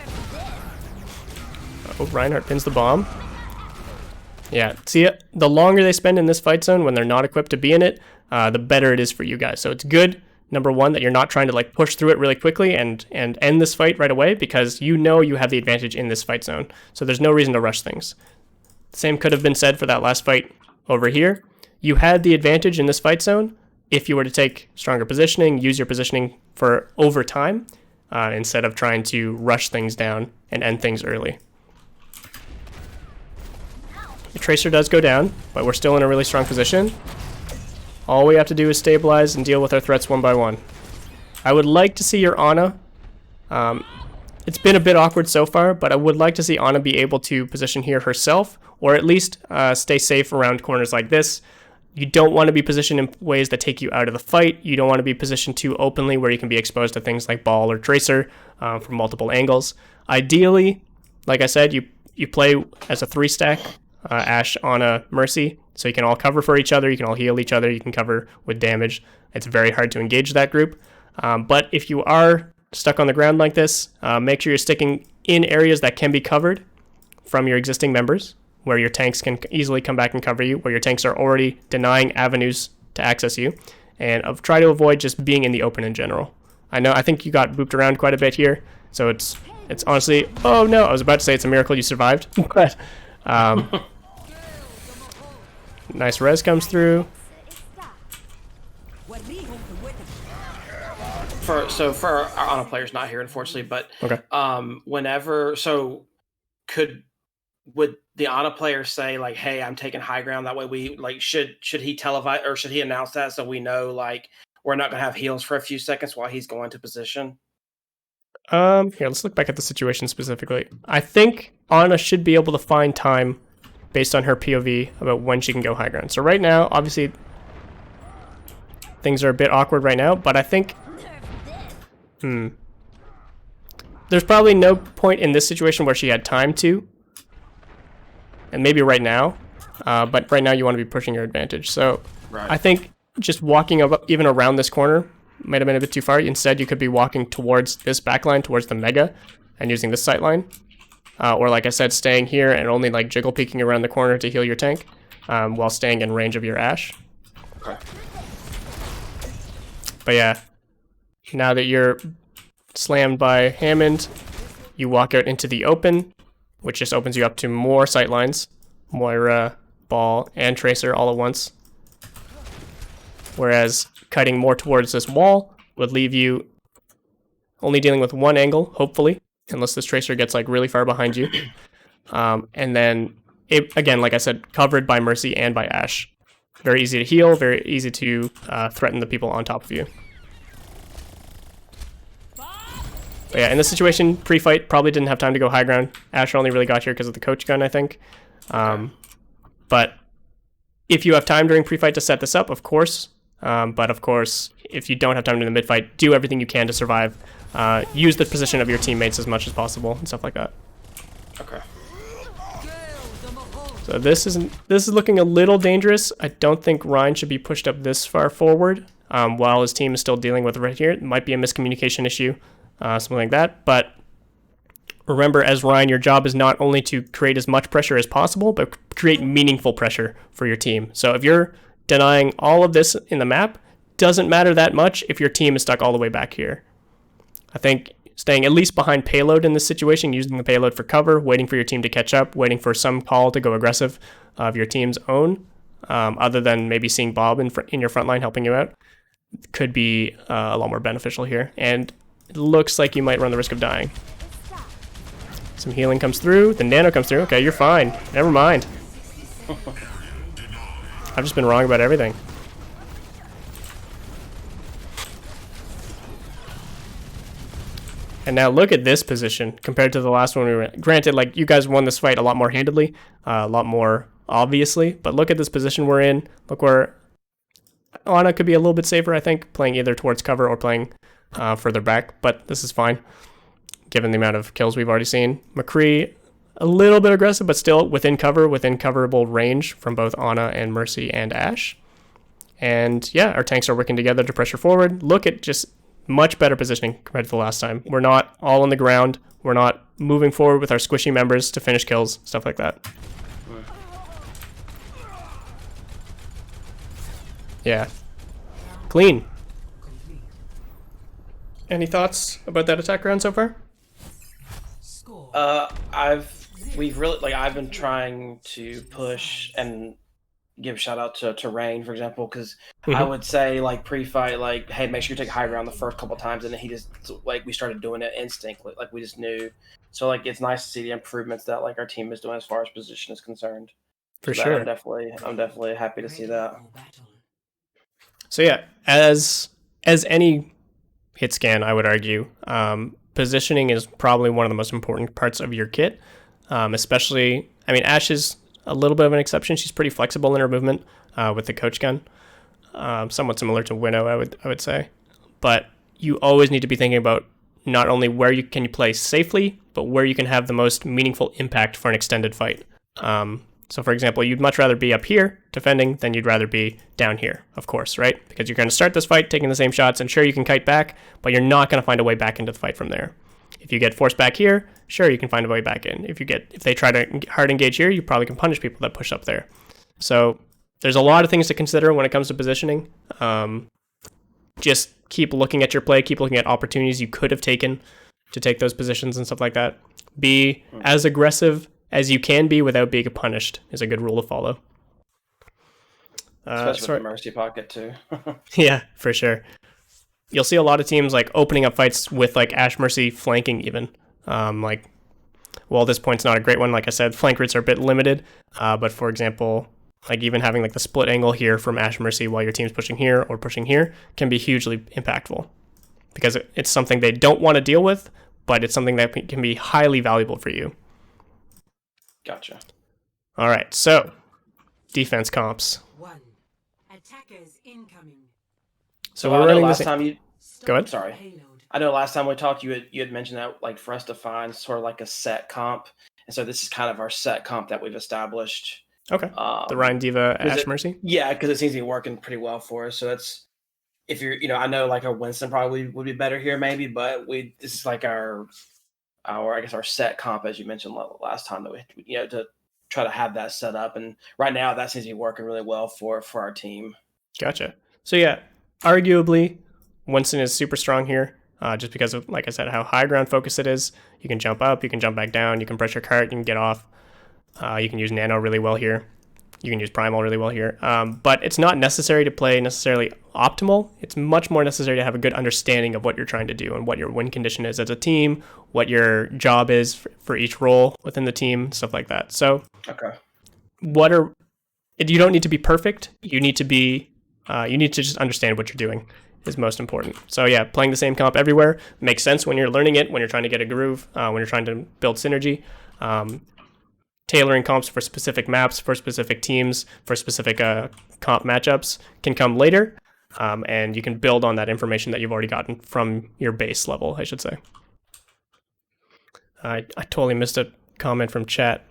Oh, Reinhardt pins the bomb. Yeah, see, the longer they spend in this fight zone when they're not equipped to be in it, the better it is for you guys. So it's good, number one, that you're not trying to like push through it really quickly and end this fight right away, because you know you have the advantage in this fight zone. So there's no reason to rush things. Same could have been said for that last fight over here. You had the advantage in this fight zone if you were to take stronger positioning, use your positioning for overtime, instead of trying to rush things down and end things early. The Tracer does go down, but we're still in a really strong position. All we have to do is stabilize and deal with our threats one by one. I would like to see your Ana. It's been a bit awkward so far, but I would like to see Ana be able to position here herself, or at least stay safe around corners like this. You don't want to be positioned in ways that take you out of the fight. You don't want to be positioned too openly where you can be exposed to things like Ball or Tracer from multiple angles. Ideally, like I said, you play as a 3-stack. Ashe, Ana, Mercy, so you can all cover for each other, you can all heal each other, you can cover with damage. It's very hard to engage that group, but if you are stuck on the ground like this, make sure you're sticking in areas that can be covered from your existing members, where your tanks can easily come back and cover you, where your tanks are already denying avenues to access you, and try to avoid just being in the open in general. I think you got booped around quite a bit here, so it's honestly, oh no, I was about to say it's a miracle you survived, but nice res comes through. For our Ana players not here, unfortunately, but okay. Would the Ana player say like, "Hey, I'm taking high ground"? That way, we like should he televise or should he announce that so we know like we're not gonna have heals for a few seconds while he's going to position? Here, let's look back at the situation specifically. I think Ana should be able to find time based on her POV about when she can go high ground. So right now, obviously, things are a bit awkward right now, but I think there's probably no point in this situation where she had time to, and maybe right now, but right now you want to be pushing your advantage. So right. I think just walking up, even around this corner might have been a bit too far. Instead, you could be walking towards this backline, towards the Mega, and using this sight line. Or like I said, staying here and only like jiggle peeking around the corner to heal your tank, while staying in range of your Ashe. Okay. But yeah, now that you're slammed by Hammond, you walk out into the open, which just opens you up to more sight lines, Moira, Ball, and Tracer all at once. Whereas cutting more towards this wall would leave you only dealing with one angle, hopefully, unless this Tracer gets like really far behind you. And then, again, like I said, covered by Mercy and by Ashe. Very easy to heal, very easy to threaten the people on top of you. But yeah, in this situation, pre-fight, probably didn't have time to go high ground. Ashe only really got here because of the coach gun, I think. But if you have time during pre-fight to set this up, of course. But of course, if you don't have time in the mid-fight, do everything you can to survive. Use the position of your teammates as much as possible and stuff like that. Okay. So this is looking a little dangerous. I don't think Ryan should be pushed up this far forward while his team is still dealing with it right here. It might be a miscommunication issue, something like that. But remember, as Ryan, your job is not only to create as much pressure as possible, but create meaningful pressure for your team. So if you're denying all of this in the map, doesn't matter that much if your team is stuck all the way back here. I think staying at least behind payload in this situation, using the payload for cover, waiting for your team to catch up, waiting for some call to go aggressive of your team's own, other than maybe seeing Bob in your front line helping you out, could be a lot more beneficial here. And it looks like you might run the risk of dying. Some healing comes through. The nano comes through. Okay, you're fine. Never mind. I've just been wrong about everything. And now look at this position compared to the last one we were in. Granted, like, you guys won this fight a lot more handedly, a lot more obviously, but look at this position we're in. Look where Ana could be a little bit safer, I think, playing either towards cover or playing further back, but this is fine, given the amount of kills we've already seen. McCree, a little bit aggressive, but still within cover, within coverable range from both Ana and Mercy and Ashe. And yeah, our tanks are working together to pressure forward. Look at just much better positioning compared to the last time. We're not all on the ground. We're not moving forward with our squishy members to finish kills, stuff like that. Yeah. Clean. Any thoughts about that attack round so far? I've been trying to push and give shout out to Rain, for example, because I would say, like, pre-fight, like, hey, make sure you take high ground the first couple times, and then he just, like, we started doing it instantly, like we just knew. So, like, it's nice to see the improvements that, like, our team is doing as far as position is concerned. For sure. I'm definitely happy to see that. So yeah, as any hit scan, I would argue, positioning is probably one of the most important parts of your kit, especially, I mean, Ashe is a little bit of an exception. She's pretty flexible in her movement with the coach gun, somewhat similar to Winnow, I would say. But you always need to be thinking about not only where you can play safely, but where you can have the most meaningful impact for an extended fight. So for example, you'd much rather be up here defending than you'd rather be down here, of course, right? Because you're going to start this fight taking the same shots, and sure, you can kite back, but you're not going to find a way back into the fight from there. If you get forced back here, sure, you can find a way back in. If they try to hard engage here, you probably can punish people that push up there. So there's a lot of things to consider when it comes to positioning. Just keep looking at your play, keep looking at opportunities you could have taken to take those positions and stuff like that. Be as aggressive as you can be without being punished is a good rule to follow. Especially with the Mercy pocket too. Yeah, for sure. You'll see a lot of teams like opening up fights with like Ashe Mercy flanking even. This point's not a great one. Like I said, flank routes are a bit limited. But for example, like even having like the split angle here from Ashe Mercy while your team's pushing here or pushing here can be hugely impactful because it's something they don't want to deal with, but it's something that can be highly valuable for you. Gotcha. All right, so defense comps. Attackers incoming. So we're running last time you. Go ahead. Sorry. I know last time we talked, you had mentioned that, like, for us to find sort of like a set comp, and so this is kind of our set comp that we've established. Okay. The Ryan Diva Ashe Mercy. Yeah, because it seems to be working pretty well for us. So that's, if you're, I know like a Winston probably would be better here, maybe, but this is like our I guess our set comp, as you mentioned last time, that we to try to have that set up, and right now that seems to be working really well for our team. Gotcha. So yeah, arguably Winston is super strong here, just because of, like I said, how high ground focus it is. You can jump up, you can jump back down, you can pressure cart, you can get off. You can use Nano really well here. You can use Primal really well here. But it's not necessary to play necessarily optimal. It's much more necessary to have a good understanding of what you're trying to do and what your win condition is as a team, what your job is for each role within the team, stuff like that. So, okay. You don't need to be perfect. You need to just understand what you're doing is most important. So yeah, playing the same comp everywhere makes sense when you're learning it, when you're trying to get a groove, when you're trying to build synergy. Tailoring comps for specific maps, for specific teams, for specific comp matchups can come later, and you can build on that information that you've already gotten from your base level, I should say. I totally missed a comment from chat.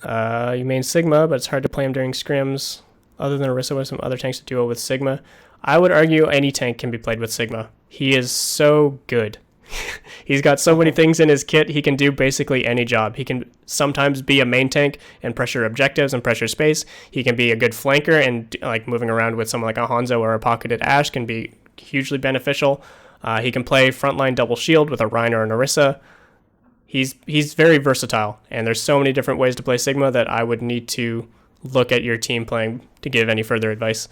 You main Sigma, but it's hard to play him during scrims. Other than Orisa with some other tanks to duo with Sigma. I would argue any tank can be played with Sigma. He is so good. He's got so many things in his kit, he can do basically any job. He can sometimes be a main tank and pressure objectives and pressure space. He can be a good flanker, and like moving around with someone like a Hanzo or a pocketed Ashe can be hugely beneficial. He can play frontline double shield with a Rhine or an Orisa. He's very versatile, and there's so many different ways to play Sigma that I would need to look at your team playing to give any further advice.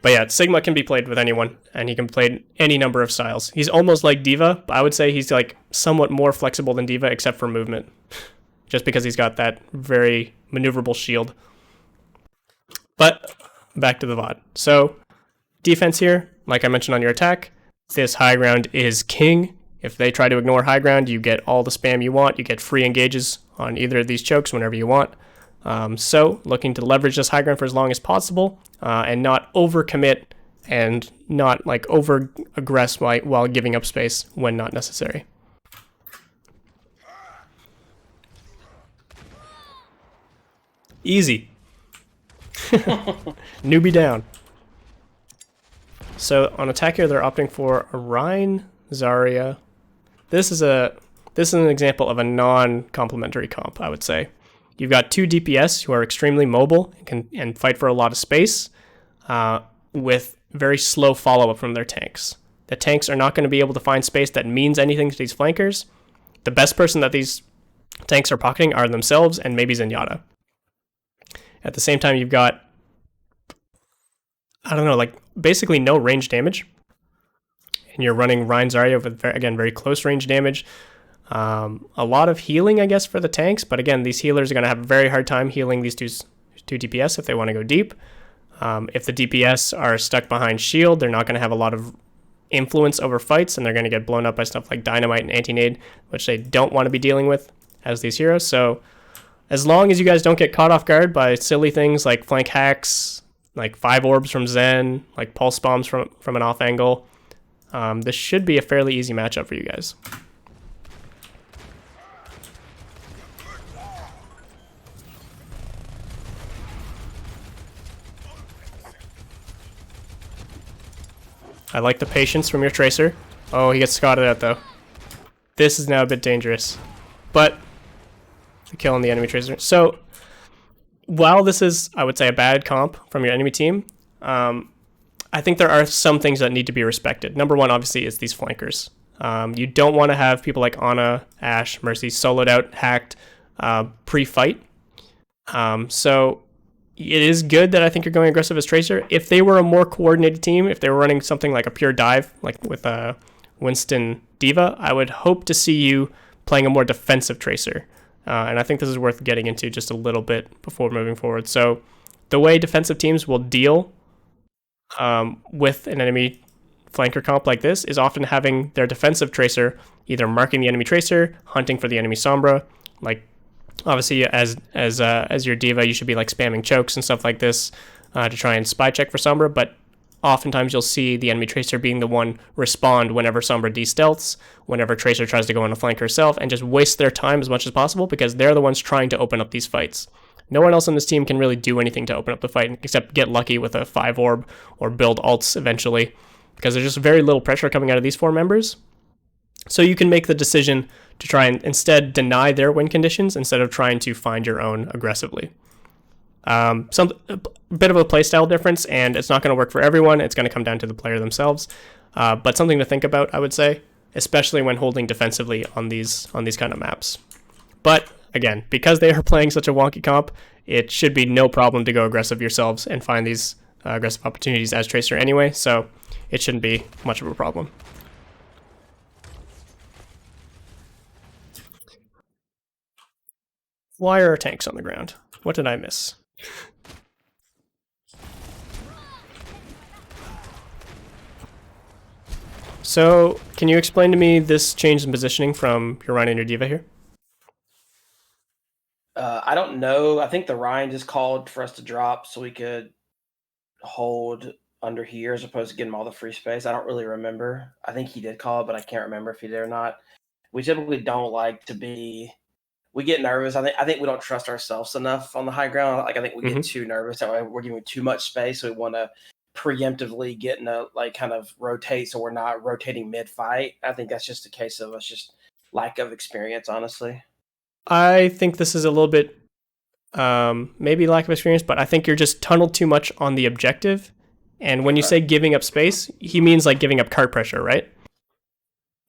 But yeah, Sigma can be played with anyone, and he can play any number of styles. He's almost like D.Va, but I would say he's like somewhat more flexible than D.Va, except for movement, just because he's got that very maneuverable shield. But back to the VOD. So defense here, like I mentioned on your attack, this high ground is king. If they try to ignore high ground, you get all the spam you want. You get free engages on either of these chokes whenever you want. So looking to leverage this high ground for as long as possible and not overcommit and not like over aggress while giving up space when not necessary. Easy. Newbie down. So on attack here, they're opting for a Rhine, Zarya. This is an example of a non-complementary comp, I would say. You've got two DPS who are extremely mobile and fight for a lot of space with very slow follow-up from their tanks. The tanks are not going to be able to find space that means anything to these flankers. The best person that these tanks are pocketing are themselves and maybe Zenyatta. At the same time, you've got, I don't know, like basically no range damage. And you're running Rhine Zarya with, again, very close range damage. A lot of healing, I guess, for the tanks. But again, these healers are going to have a very hard time healing these two DPS if they want to go deep. If the DPS are stuck behind shield, they're not going to have a lot of influence over fights, and they're going to get blown up by stuff like Dynamite and Anti-Nade, which they don't want to be dealing with as these heroes. So as long as you guys don't get caught off guard by silly things like flank hacks, like 5 orbs from Zen, like pulse bombs from an off angle, this should be a fairly easy matchup for you guys. I like the patience from your Tracer. Oh, he gets scotted out though. This is now a bit dangerous. But killing the enemy Tracer. So while this is, I would say, a bad comp from your enemy team, I think there are some things that need to be respected. Number one, obviously, is these flankers. You don't want to have people like Ana, Ashe, Mercy soloed out, hacked, pre-fight. So it is good that I think you're going aggressive as Tracer. If they were a more coordinated team, if they were running something like a pure dive, like with Winston D.Va, I would hope to see you playing a more defensive Tracer. And I think this is worth getting into just a little bit before moving forward. So the way defensive teams will deal with an enemy flanker comp like this is often having their defensive Tracer either marking the enemy Tracer, hunting for the enemy Sombra. Like obviously as your D.Va, you should be like spamming chokes and stuff like this to try and spy check for Sombra, but oftentimes you'll see the enemy Tracer being the one respond whenever Sombra de-stealths, whenever Tracer tries to go on a flank herself, and just waste their time as much as possible because they're the ones trying to open up these fights. No one else on this team can really do anything to open up the fight except get lucky with a 5 orb or build ults eventually, because there's just very little pressure coming out of these 4 members. So you can make the decision to try and instead deny their win conditions instead of trying to find your own aggressively. A bit of a playstyle difference, and it's not going to work for everyone. It's going to come down to the player themselves. But something to think about, I would say, especially when holding defensively on these kind of maps. But again, because they are playing such a wonky comp, it should be no problem to go aggressive yourselves and find these aggressive opportunities as Tracer anyway, so it shouldn't be much of a problem. Why are our tanks on the ground? What did I miss? So, can you explain to me this change in positioning from your Rhine and your D.Va here? I don't know. I think the Ryan just called for us to drop so we could hold under here as opposed to getting all the free space. I don't really remember. I think he did call it, but I can't remember if he did or not. We typically don't like to be... We get nervous. I think we don't trust ourselves enough on the high ground. Like I think we get too nervous. That way we're giving too much space. So we want to preemptively get in a like kind of rotate so we're not rotating mid-fight. I think that's just a case of us just lack of experience, honestly. I think this is a little bit maybe lack of experience, but I think you're just tunneled too much on the objective And when you say giving up space, he means like giving up cart pressure, right?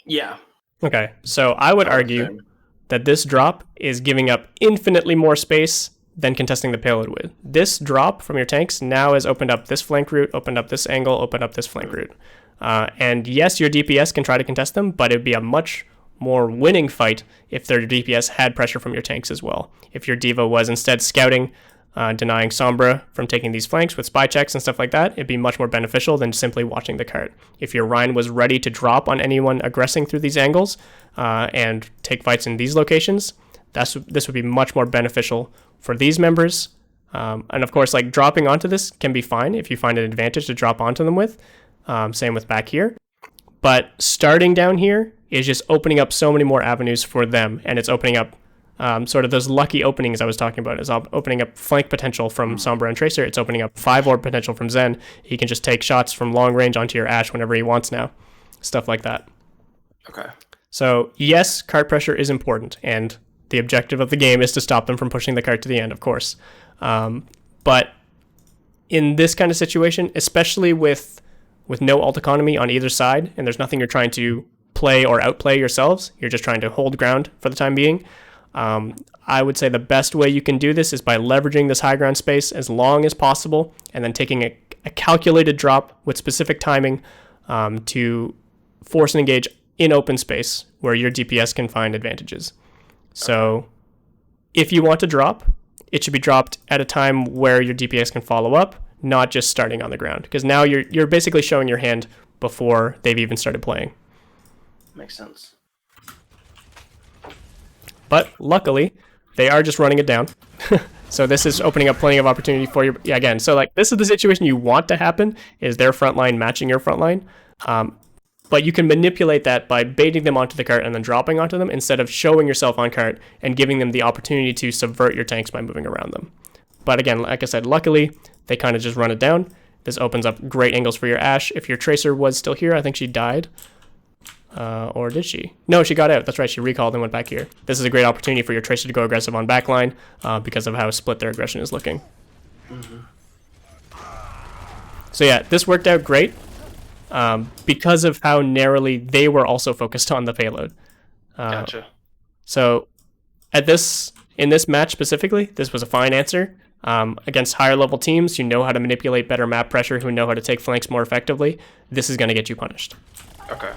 Yeah. Okay, so I would argue that this drop is giving up infinitely more space than contesting the payload with. This drop from your tanks now has opened up this flank route, opened up this angle, opened up this flank route. And yes, your DPS can try to contest them, but it'd be a much more winning fight if their DPS had pressure from your tanks as well. If your Diva was instead scouting, denying Sombra from taking these flanks with spy checks and stuff like that, it'd be much more beneficial than simply watching the cart. If your Rhine was ready to drop on anyone aggressing through these angles and take fights in these locations, this would be much more beneficial for these members. And of course, like dropping onto this can be fine if you find an advantage to drop onto them with. Same with back here. But starting down here is just opening up so many more avenues for them, and it's opening up sort of those lucky openings I was talking about. It's opening up flank potential from Sombra and Tracer. It's opening up 5-orb potential from Zen. He can just take shots from long range onto your Ashe whenever he wants now. Stuff like that. Okay. So yes, cart pressure is important, and the objective of the game is to stop them from pushing the cart to the end, of course. But in this kind of situation, especially with no ult economy on either side, and there's nothing you're trying to play or outplay yourselves, you're just trying to hold ground for the time being, I would say the best way you can do this is by leveraging this high ground space as long as possible, and then taking a calculated drop with specific timing to force an engage in open space where your DPS can find advantages. So if you want to drop, it should be dropped at a time where your DPS can follow up, not just starting on the ground, because now you're basically showing your hand before they've even started playing. Makes sense. But luckily, they are just running it down. So this is opening up plenty of opportunity for you. Yeah, again, so like this is the situation you want to happen, is their front line matching your front line. But you can manipulate that by baiting them onto the cart and then dropping onto them instead of showing yourself on cart and giving them the opportunity to subvert your tanks by moving around them. But again, like I said, luckily, they kind of just run it down. This opens up great angles for your Ashe. If your Tracer was still here, I think she died. Or did she? No, she got out. That's right. She recalled and went back here. This is a great opportunity for your Tracer to go aggressive on backline because of how split their aggression is looking. So yeah, this worked out great because of how narrowly they were also focused on the payload. Gotcha. So in this match specifically, this was a fine answer. Against higher level teams who know how to manipulate better map pressure, who know how to take flanks more effectively, this is going to get you punished. Okay.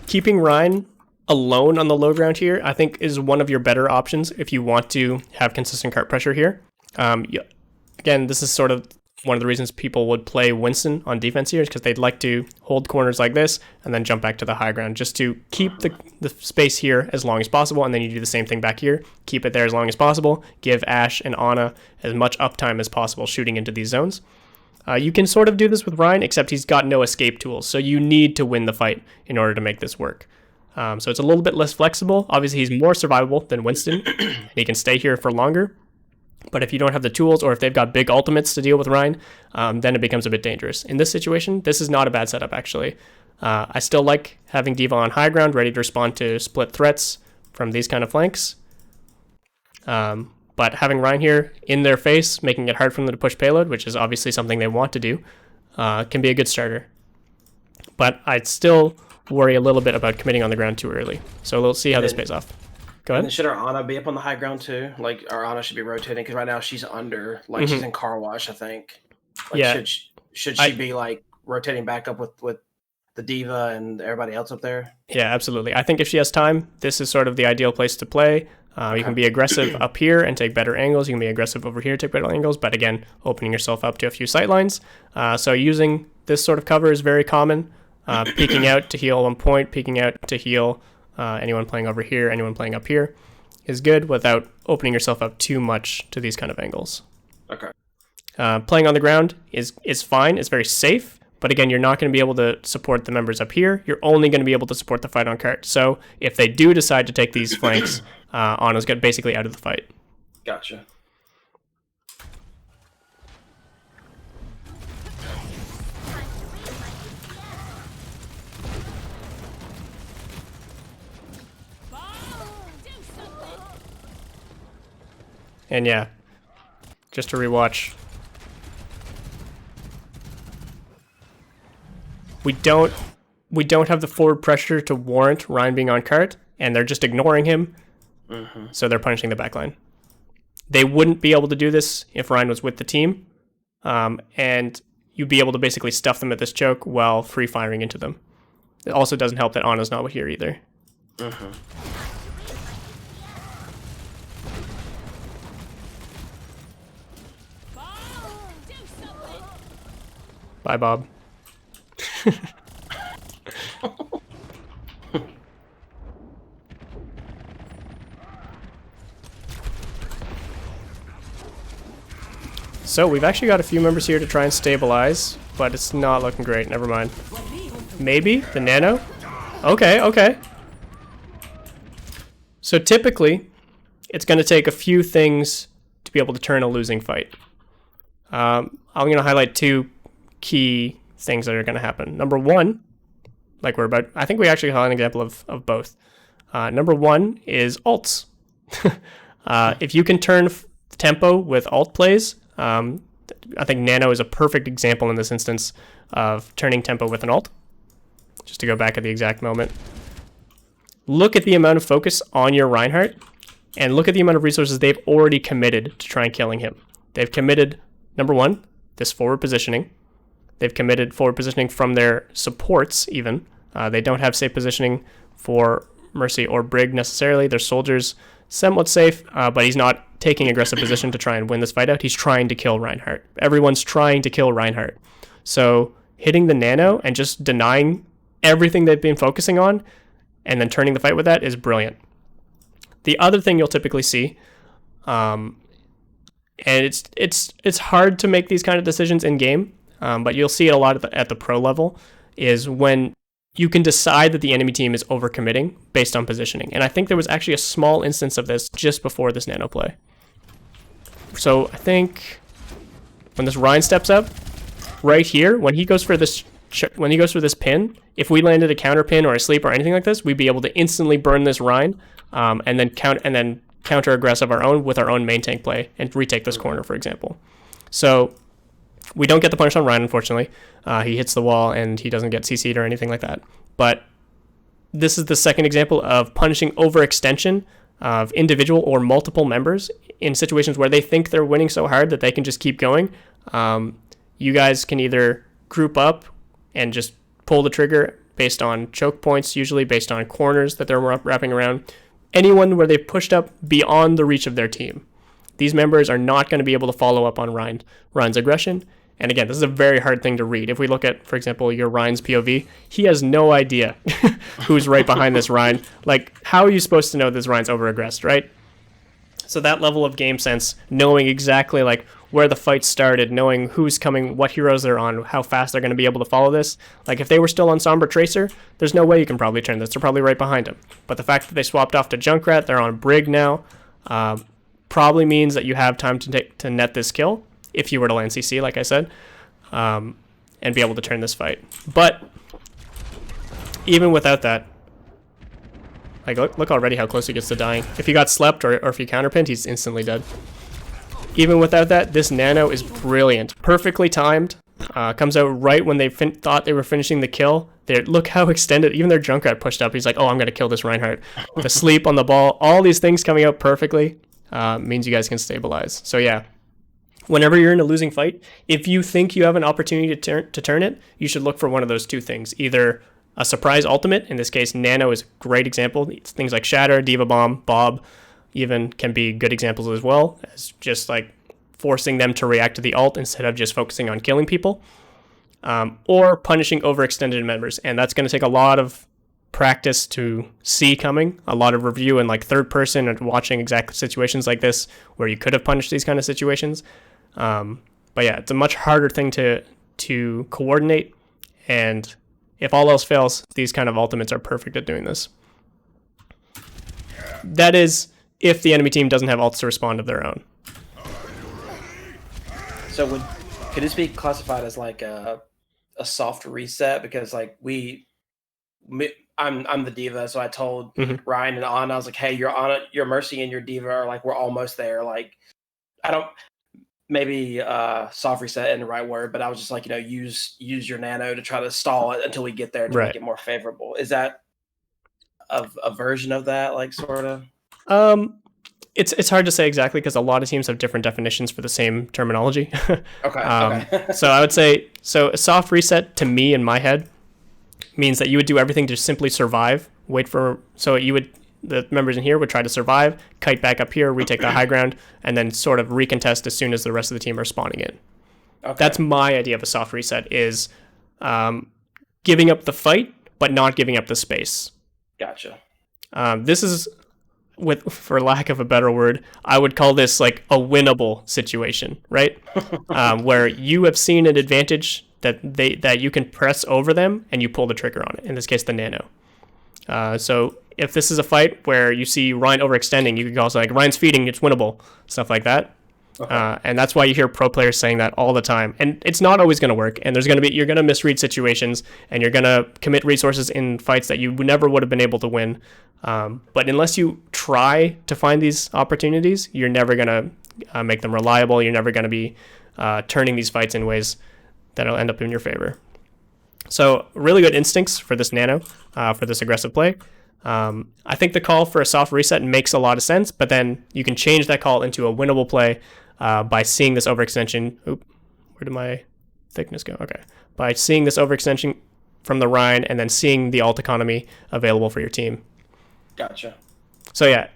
Keeping Rhine alone on the low ground here, I think, is one of your better options if you want to have consistent cart pressure here. Again, this is sort of one of the reasons people would play Winston on defense here, is because they'd like to hold corners like this and then jump back to the high ground just to keep the space here as long as possible, and then you do the same thing back here. Keep it there as long as possible. Give Ashe and Ana as much uptime as possible shooting into these zones. You can sort of do this with Rhine, except he's got no escape tools, so you need to win the fight in order to make this work. So it's a little bit less flexible. Obviously, he's more survivable than Winston. He can stay here for longer. But if you don't have the tools, or if they've got big ultimates to deal with Rhine, then it becomes a bit dangerous. In this situation, this is not a bad setup, actually. I still like having D.Va on high ground, ready to respond to split threats from these kind of flanks. But having Rhine here in their face, making it hard for them to push payload, which is obviously something they want to do, can be a good starter. But I'd still worry a little bit about committing on the ground too early. So we'll see how this pays off. Go ahead. And should our Ana be up on the high ground too? Like, our Ana should be rotating, because right now she's under, like, she's in car wash, I think. Like, Yeah. Should she be, like, rotating back up with the Diva and everybody else up there? Yeah, absolutely. I think if she has time, this is sort of the ideal place to play. You can be aggressive up here and take better angles. You can be aggressive over here, take better angles. But again, opening yourself up to a few sightlines. So using this sort of cover is very common. Peeking out to heal one point, peeking out to heal anyone playing over here, anyone playing up here is good without opening yourself up too much to these kind of angles. Okay. Playing on the ground is fine. It's very safe. But again, you're not going to be able to support the members up here. You're only going to be able to support the fight on cart. So if they do decide to take these flanks, Ana's get basically out of the fight. Gotcha. And yeah, just to rewatch. We don't have the forward pressure to warrant Ryan being on cart, and they're just ignoring him. So they're punishing the backline. They wouldn't be able to do this if Ryan was with the team, and you'd be able to basically stuff them at this choke while free firing into them. It also doesn't help that Ana's not here either. Bye, Bob. So we've actually got a few members here to try and stabilize, but it's not looking great. Never mind. Maybe the nano? Okay. So typically, it's going to take a few things to be able to turn a losing fight. I'm going to highlight two key things that are going to happen. Number one, I think we actually have an example of both. Number one is ults. If you can turn tempo with alt plays, I think Nano is a perfect example in this instance of turning tempo with an alt. Just to go back at the exact moment. Look at the amount of focus on your Reinhardt, and look at the amount of resources they've already committed to try and killing him. They've committed, number one, this forward positioning. They've committed forward positioning from their supports even. They don't have safe positioning for Mercy or Brig necessarily. Their soldiers somewhat safe, but he's not taking aggressive position to try and win this fight out. He's trying to kill Reinhardt. Everyone's trying to kill Reinhardt. So hitting the nano and just denying everything they've been focusing on and then turning the fight with that is brilliant. The other thing you'll typically see, and it's hard to make these kind of decisions in game, but you'll see it a lot at the pro level, is when you can decide that the enemy team is overcommitting based on positioning. And I think there was actually a small instance of this just before this nano play. So I think when this Ryan steps up, right here, when he goes for this pin, if we landed a counter pin or a sleep or anything like this, we'd be able to instantly burn this Ryan, and then counter aggressive our own with our own main tank play and retake this corner, for example. So we don't get the punish on Ryan, unfortunately. He hits the wall and he doesn't get CC'd or anything like that. But this is the second example of punishing overextension of individual or multiple members in situations where they think they're winning so hard that they can just keep going. You guys can either group up and just pull the trigger based on choke points, usually based on corners that they're wrapping around. Anyone where they've pushed up beyond the reach of their team. These members are not going to be able to follow up on Ryan's aggression. And again, this is a very hard thing to read. If we look at, for example, your Ryan's POV, he has no idea who's right behind this Ryan. Like, how are you supposed to know this Ryan's over-aggressed, right? So that level of game sense, knowing exactly like where the fight started, knowing who's coming, what heroes they're on, how fast they're going to be able to follow this. Like if they were still on Sombra Tracer, there's no way you can probably turn this. They're probably right behind him. But the fact that they swapped off to Junkrat, they're on Brig now, probably means that you have time to net this kill if you were to land CC, like I said, and be able to turn this fight. But even without that, like look already how close he gets to dying. If he got slept or if he counterpinned, he's instantly dead. Even without that, this nano is brilliant. Perfectly timed. Comes out right when they thought they were finishing the kill. Look how extended, even their Junkrat pushed up. He's like, oh, I'm going to kill this Reinhardt. The sleep on the ball, all these things coming out perfectly means you guys can stabilize. So yeah, whenever you're in a losing fight, if you think you have an opportunity to turn it, you should look for one of those two things. Either a surprise ultimate, in this case, Nano is a great example. Things like Shatter, Diva Bomb, Bob even can be good examples as well, as just like forcing them to react to the ult instead of just focusing on killing people, or punishing overextended members. And that's going to take a lot of practice to see coming, a lot of review and like third person and watching exact situations like this where you could have punished these kind of situations. But yeah, it's a much harder thing to coordinate, and if all else fails, these kind of ultimates are perfect at doing this. That is if the enemy team doesn't have ults to respond of their own. So could this be classified as like a soft reset? Because like I'm the diva, so I told Ryan and Anna, I was like, hey, your Mercy and your diva are like, we're almost there. Like, I don't maybe soft reset isn't the right word, but I was just like, use your nano to try to stall it until we get there to Right. make it more favorable. Is that a version of that, like sort of? It's hard to say exactly because a lot of teams have different definitions for the same terminology. Okay. So I would say, a soft reset to me in my head means that you would do everything to simply survive. The members in here would try to survive, kite back up here, retake the high ground, and then sort of recontest as soon as the rest of the team are spawning in. Okay. That's my idea of a soft reset, is giving up the fight, but not giving up the space. Gotcha. This is, for lack of a better word, I would call this like a winnable situation, right? Where you have seen an advantage that you can press over them and you pull the trigger on it. In this case, the nano. So if this is a fight where you see Ryan overextending, you could also like, Ryan's feeding, it's winnable, stuff like that. Okay. And that's why you hear pro players saying that all the time. And it's not always going to work. And you're going to misread situations, and you're going to commit resources in fights that you never would have been able to win. But unless you try to find these opportunities, you're never going to make them reliable. You're never going to be turning these fights in ways that'll end up in your favor. So really good instincts for this nano, for this aggressive play. I think the call for a soft reset makes a lot of sense, but then you can change that call into a winnable play by seeing this overextension. Where did my thickness go? Okay. By seeing this overextension from the Rhine and then seeing the alt economy available for your team. Gotcha. So yeah,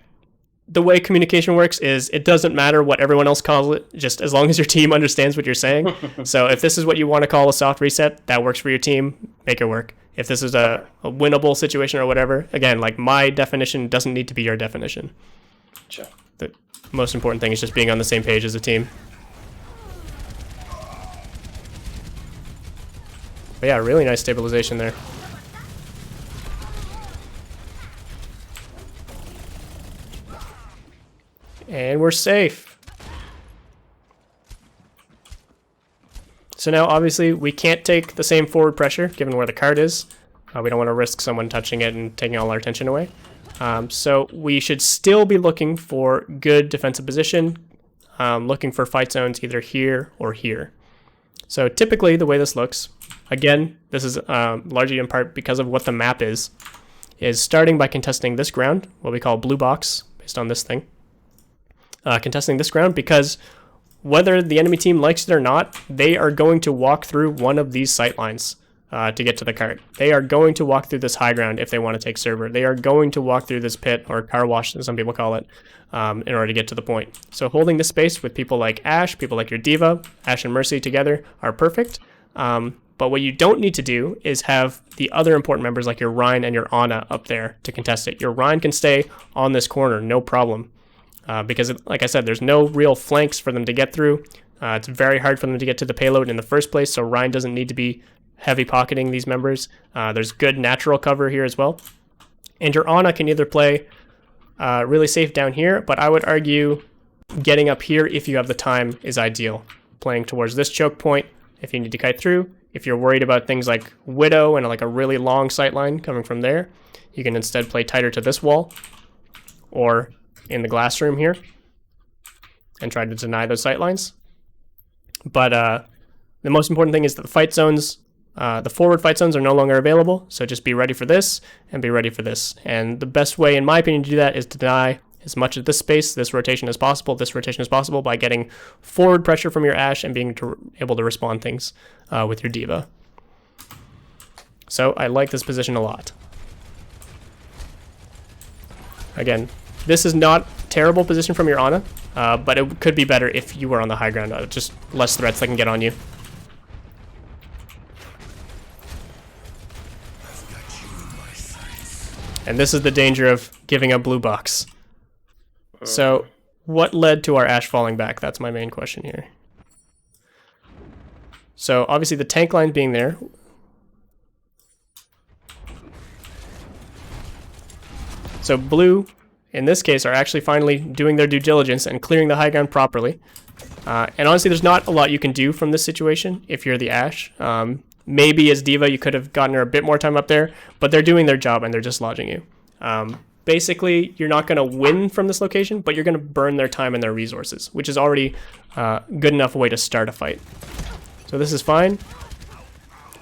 the way communication works is it doesn't matter what everyone else calls it, just as long as your team understands what you're saying. So if this is what you want to call a soft reset, that works for your team, make it work. If this is a winnable situation or whatever, again, like my definition doesn't need to be your definition. Sure. The most important thing is just being on the same page as a team. But yeah, really nice stabilization there. And we're safe. So now, obviously, we can't take the same forward pressure, given where the card is. We don't want to risk someone touching it and taking all our attention away. So we should still be looking for good defensive position, looking for fight zones either here or here. So typically, the way this looks, again, this is largely in part because of what the map is starting by contesting this ground, what we call blue box, based on this thing. Contesting this ground because whether the enemy team likes it or not, they are going to walk through one of these sight lines to get to the cart. They are going to walk through this high ground if they want to take server. They are going to walk through this pit, or car wash, as some people call it, in order to get to the point. So holding this space with people like Ashe, people like your Diva, Ashe and Mercy together are perfect. But what you don't need to do is have the other important members like your Rhine and your Ana up there to contest it. Your Rhine can stay on this corner, no problem. Because, like I said, there's no real flanks for them to get through. It's very hard for them to get to the payload in the first place, so Rhine doesn't need to be heavy pocketing these members. There's good natural cover here as well. And your Ana can either play really safe down here, but I would argue getting up here, if you have the time, is ideal. Playing towards this choke point if you need to kite through. If you're worried about things like Widow and like a really long sight line coming from there, you can instead play tighter to this wall or in the glass room here and try to deny those sight lines. But the most important thing is that the fight zones, the forward fight zones are no longer available, so just be ready for this and be ready for this. And the best way, in my opinion, to do that is to deny as much of this space, this rotation as possible by getting forward pressure from your Ashe and being able to respond things with your Diva. So I like this position a lot. Again, this is not terrible position from your Ana, but it could be better if you were on the high ground. Just less threats that can get on you. And this is the danger of giving up blue box. So what led to our Ashe falling back? That's my main question here. So obviously the tank line being there. So blue, in this case, are actually finally doing their due diligence and clearing the high ground properly. And honestly, there's not a lot you can do from this situation if you're the Ashe. Maybe as Diva, you could have gotten her a bit more time up there, but they're doing their job and they're just lodging you. basically you're not going to win from this location, but you're going to burn their time and their resources, which is already good enough way to start a fight. So this is fine.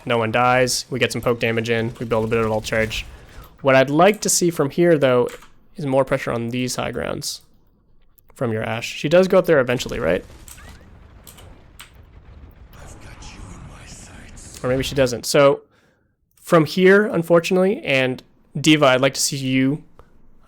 No one dies. We get some poke damage in. We build a bit of ult charge. What I'd like to see from here, though, is more pressure on these high grounds from your Ashe. She does go up there eventually, right? Or maybe she doesn't. So from here, unfortunately, and D.Va, I'd like to see you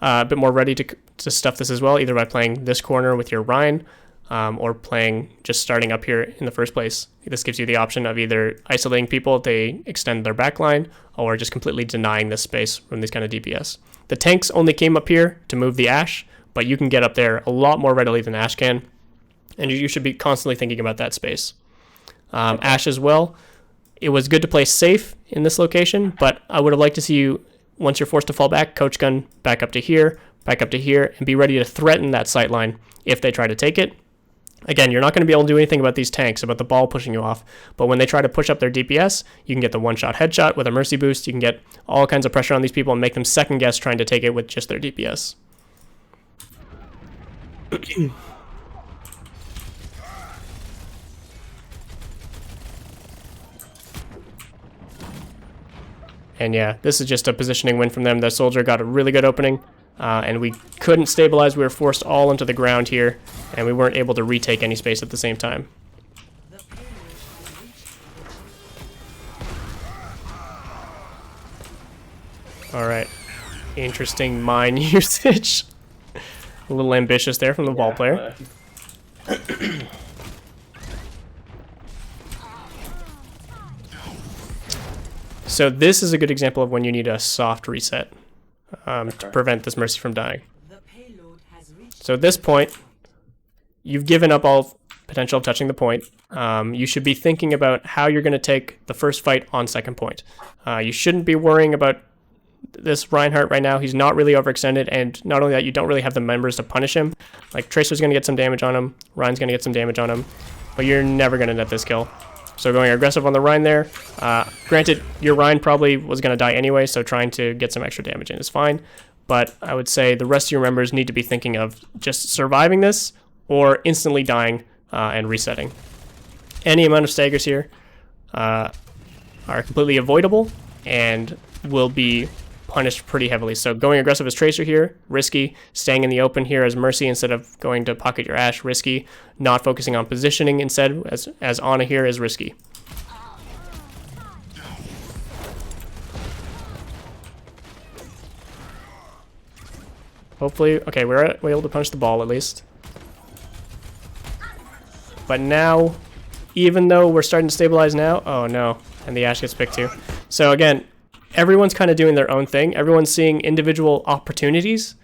a bit more ready to stuff this as well, either by playing this corner with your Rein, or playing just starting up here in the first place. This gives you the option of either isolating people if they extend their backline, or just completely denying this space from these kind of DPS. The tanks only came up here to move the Ashe, but you can get up there a lot more readily than Ashe can, and you should be constantly thinking about that space. Ashe as well, it was good to play safe in this location, but I would have liked to see you, once you're forced to fall back, coach gun back up to here, and be ready to threaten that sight line if they try to take it. Again, you're not going to be able to do anything about these tanks, about the ball pushing you off, but when they try to push up their DPS, you can get the one-shot headshot with a mercy boost, you can get all kinds of pressure on these people and make them second-guess trying to take it with just their DPS. And yeah, this is just a positioning win from them. The soldier got a really good opening, and we couldn't stabilize. We were forced all into the ground here, and we weren't able to retake any space at the same time. All right, interesting mine usage. A little ambitious there from the ball player. So this is a good example of when you need a soft reset to prevent this mercy from dying. So at this point, you've given up all potential of touching the point. You should be thinking about how you're going to take the first fight on second point. You shouldn't be worrying about this Reinhardt right now. He's not really overextended, and not only that, you don't really have the members to punish him. Like, Tracer's going to get some damage on him, Rein's going to get some damage on him, but you're never going to net this kill. So going aggressive on the Rein there. Granted, your Rein probably was going to die anyway, so trying to get some extra damage in is fine. But I would say the rest of your members need to be thinking of just surviving this or instantly dying and resetting. Any amount of staggers here are completely avoidable and will be punished pretty heavily. So going aggressive as Tracer here, risky. Staying in the open here as Mercy instead of going to pocket your Ashe, risky. Not focusing on positioning instead as Ana here is risky. Hopefully, okay, we're able to punch the ball at least. But now, even though we're starting to stabilize now, oh no, and the Ashe gets picked too. So again, everyone's kind of doing their own thing. Everyone's seeing individual opportunities,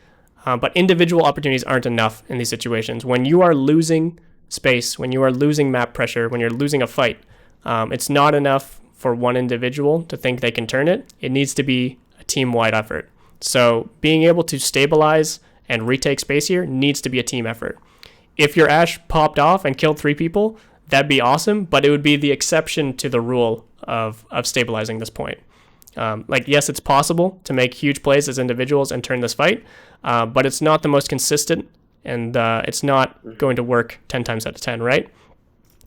but individual opportunities aren't enough in these situations. When you are losing space, when you are losing map pressure, when you're losing a fight, it's not enough for one individual to think they can turn it. It needs to be a team-wide effort. So being able to stabilize and retake space here needs to be a team effort. If your Ashe popped off and killed 3 people, that'd be awesome, but it would be the exception to the rule of stabilizing this point. Like, yes, it's possible to make huge plays as individuals and turn this fight, but it's not the most consistent, and it's not going to work 10 times out of 10, right?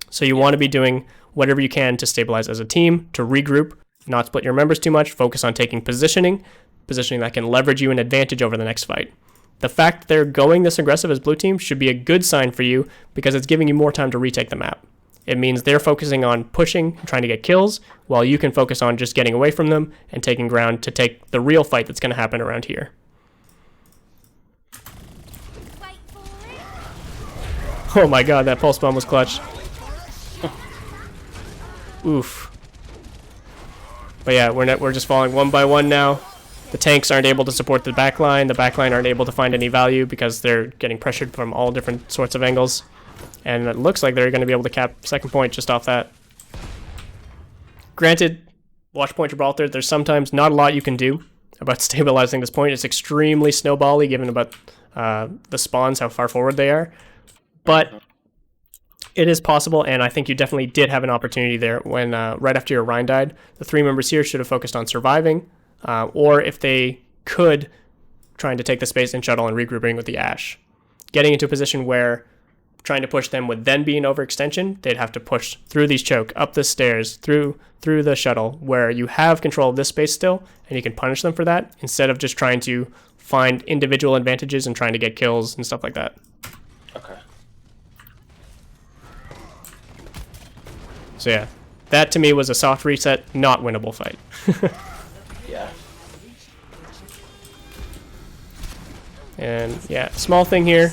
So you want to be doing whatever you can to stabilize as a team, to regroup, not split your members too much, focus on taking positioning that can leverage you an advantage over the next fight. The fact they're going this aggressive as blue team should be a good sign for you because it's giving you more time to retake the map. It means they're focusing on pushing and trying to get kills, while you can focus on just getting away from them and taking ground to take the real fight that's going to happen around here. Oh my god, that pulse bomb was clutch. Oof. But yeah, we're just falling one by one now. The tanks aren't able to support the backline. The backline aren't able to find any value because they're getting pressured from all different sorts of angles. And it looks like they're going to be able to cap second point just off that. Granted, watch point Gibraltar, there's sometimes not a lot you can do about stabilizing this point. It's extremely snowbally given about the spawns, how far forward they are. But it is possible, and I think you definitely did have an opportunity there when right after your Rein died. The 3 members here should have focused on surviving, or if they could trying to take the space and shuttle and regrouping with the Ashe. Getting into a position where trying to push them would then be an overextension. They'd have to push through these choke, up the stairs, through the shuttle, where you have control of this space still, and you can punish them for that, instead of just trying to find individual advantages and trying to get kills and stuff like that. Okay. So yeah, that to me was a soft reset, not winnable fight. Yeah. And yeah, small thing here.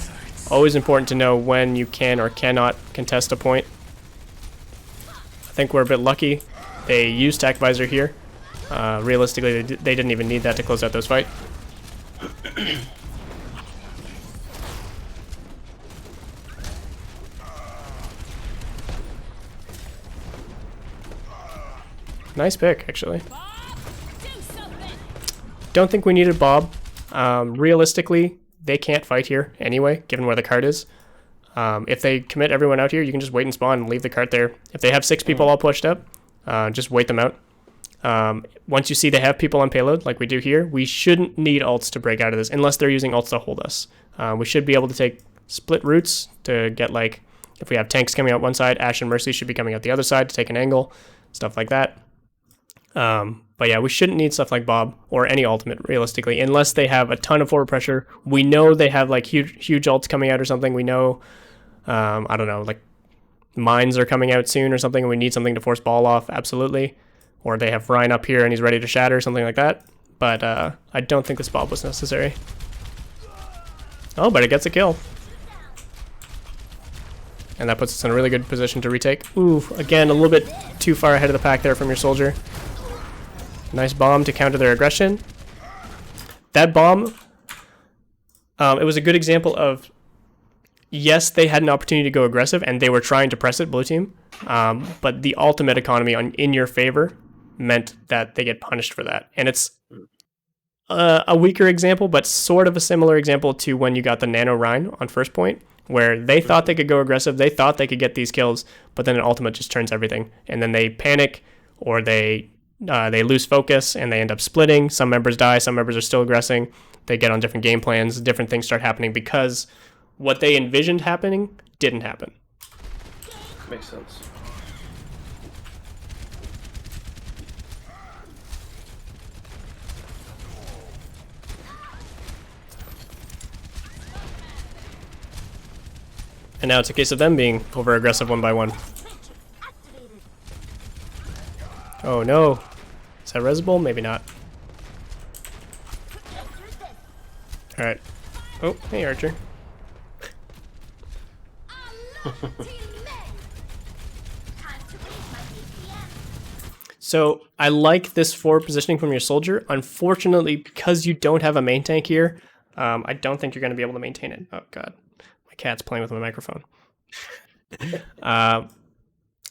Always important to know when you can or cannot contest a point. I think we're a bit lucky. They used Tac Visor here. Realistically, they didn't even need that to close out those fight. Nice pick, actually. Don't think we needed Bob. Realistically, they can't fight here anyway, given where the cart is. If they commit everyone out here, you can just wait and spawn and leave the cart there. If they have 6 people all pushed up, just wait them out. Once you see they have people on payload, like we do here, we shouldn't need ults to break out of this, unless they're using ults to hold us. We should be able to take split routes to get, like, if we have tanks coming out one side, Ashe and Mercy should be coming out the other side to take an angle, stuff like that. But yeah, we shouldn't need stuff like Bob or any ultimate, realistically, unless they have a ton of forward pressure. We know they have like huge ults coming out or something. We know, I don't know, like mines are coming out soon or something, and we need something to force ball off, absolutely. Or they have Ryan up here and he's ready to shatter, something like that. But I don't think this Bob was necessary. Oh, but it gets a kill. And that puts us in a really good position to retake. Ooh, again, a little bit too far ahead of the pack there from your soldier. Nice bomb to counter their aggression. That bomb, it was a good example of, yes, they had an opportunity to go aggressive, and they were trying to press it, blue team, but the ultimate economy in your favor meant that they get punished for that. And it's a weaker example, but sort of a similar example to when you got the Nano Rhine on first point, where they thought they could go aggressive, they thought they could get these kills, but then an ultimate just turns everything. And then they panic, or they lose focus, and they end up splitting. Some members die, some members are still aggressing. They get on different game plans, different things start happening because what they envisioned happening didn't happen. Makes sense. And now it's a case of them being over-aggressive one by one. Oh no. Is that Resable? Maybe not. Alright. Oh, hey Archer. So I like this forward positioning from your soldier. Unfortunately, because you don't have a main tank here, I don't think you're going to be able to maintain it. Oh god. My cat's playing with my microphone.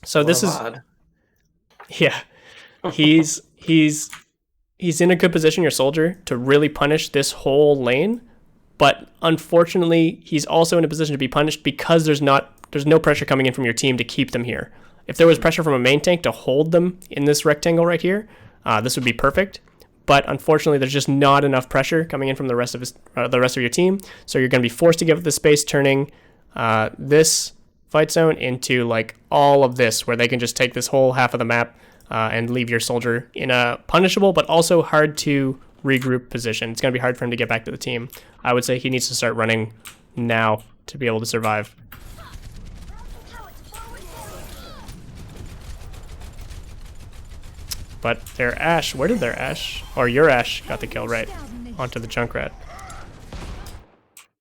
So this is... Yeah. He's in a good position, your soldier, to really punish this whole lane, but unfortunately he's also in a position to be punished because there's no pressure coming in from your team to keep them here. If there was pressure from a main tank to hold them in this rectangle right here, this would be perfect, but unfortunately there's just not enough pressure coming in from the rest of your team, so you're going to be forced to give it the space, turning this fight zone into like all of this, where they can just take this whole half of the map and leave your soldier in a punishable but also hard to regroup position. It's going to be hard for him to get back to the team. I would say he needs to start running now to be able to survive. But their Ashe, where did their Ashe, or your Ashe got the kill, right, onto the Junkrat.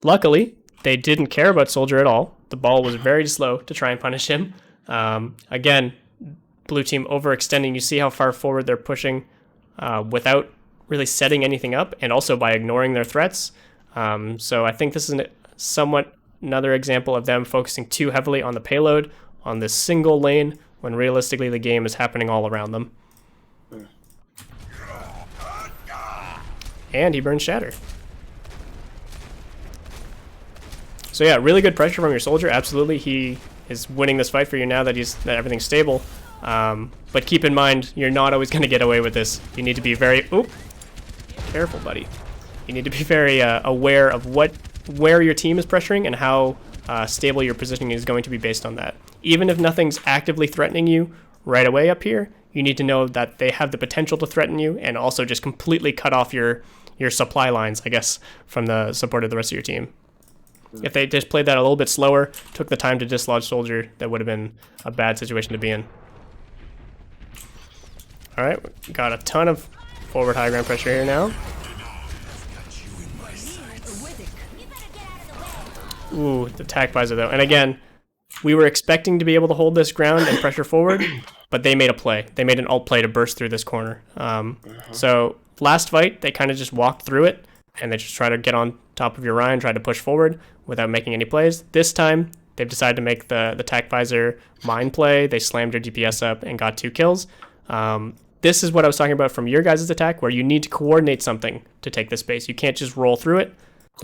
Luckily, they didn't care about Soldier at all. The ball was very slow to try and punish him. Again, blue team overextending. You see how far forward they're pushing without really setting anything up, and also by ignoring their threats. So I think this is somewhat another example of them focusing too heavily on the payload, on this single lane, when realistically the game is happening all around them. And he burns Shatter. So yeah, really good pressure from your soldier. Absolutely, he is winning this fight for you now that everything's stable. But keep in mind, you're not always going to get away with this. You need to be very... Oop! Careful, buddy. You need to be very aware of where your team is pressuring and how stable your positioning is going to be based on that. Even if nothing's actively threatening you right away up here, you need to know that they have the potential to threaten you, and also just completely cut off your supply lines, I guess, from the support of the rest of your team. If they just played that a little bit slower, took the time to dislodge soldier, that would have been a bad situation to be in. All right, we got a ton of forward high ground pressure here now. Ooh, the attack visor though. And again, we were expecting to be able to hold this ground and pressure forward, but they made a play. They made an alt play to burst through this corner. So last fight, they kind of just walked through it, and they just try to get on top of your Ryan, try to push forward without making any plays. This time, they've decided to make the attack visor mine play. They slammed their DPS up and got 2 kills. This is what I was talking about from your guys' attack, where you need to coordinate something to take this base. You can't just roll through it.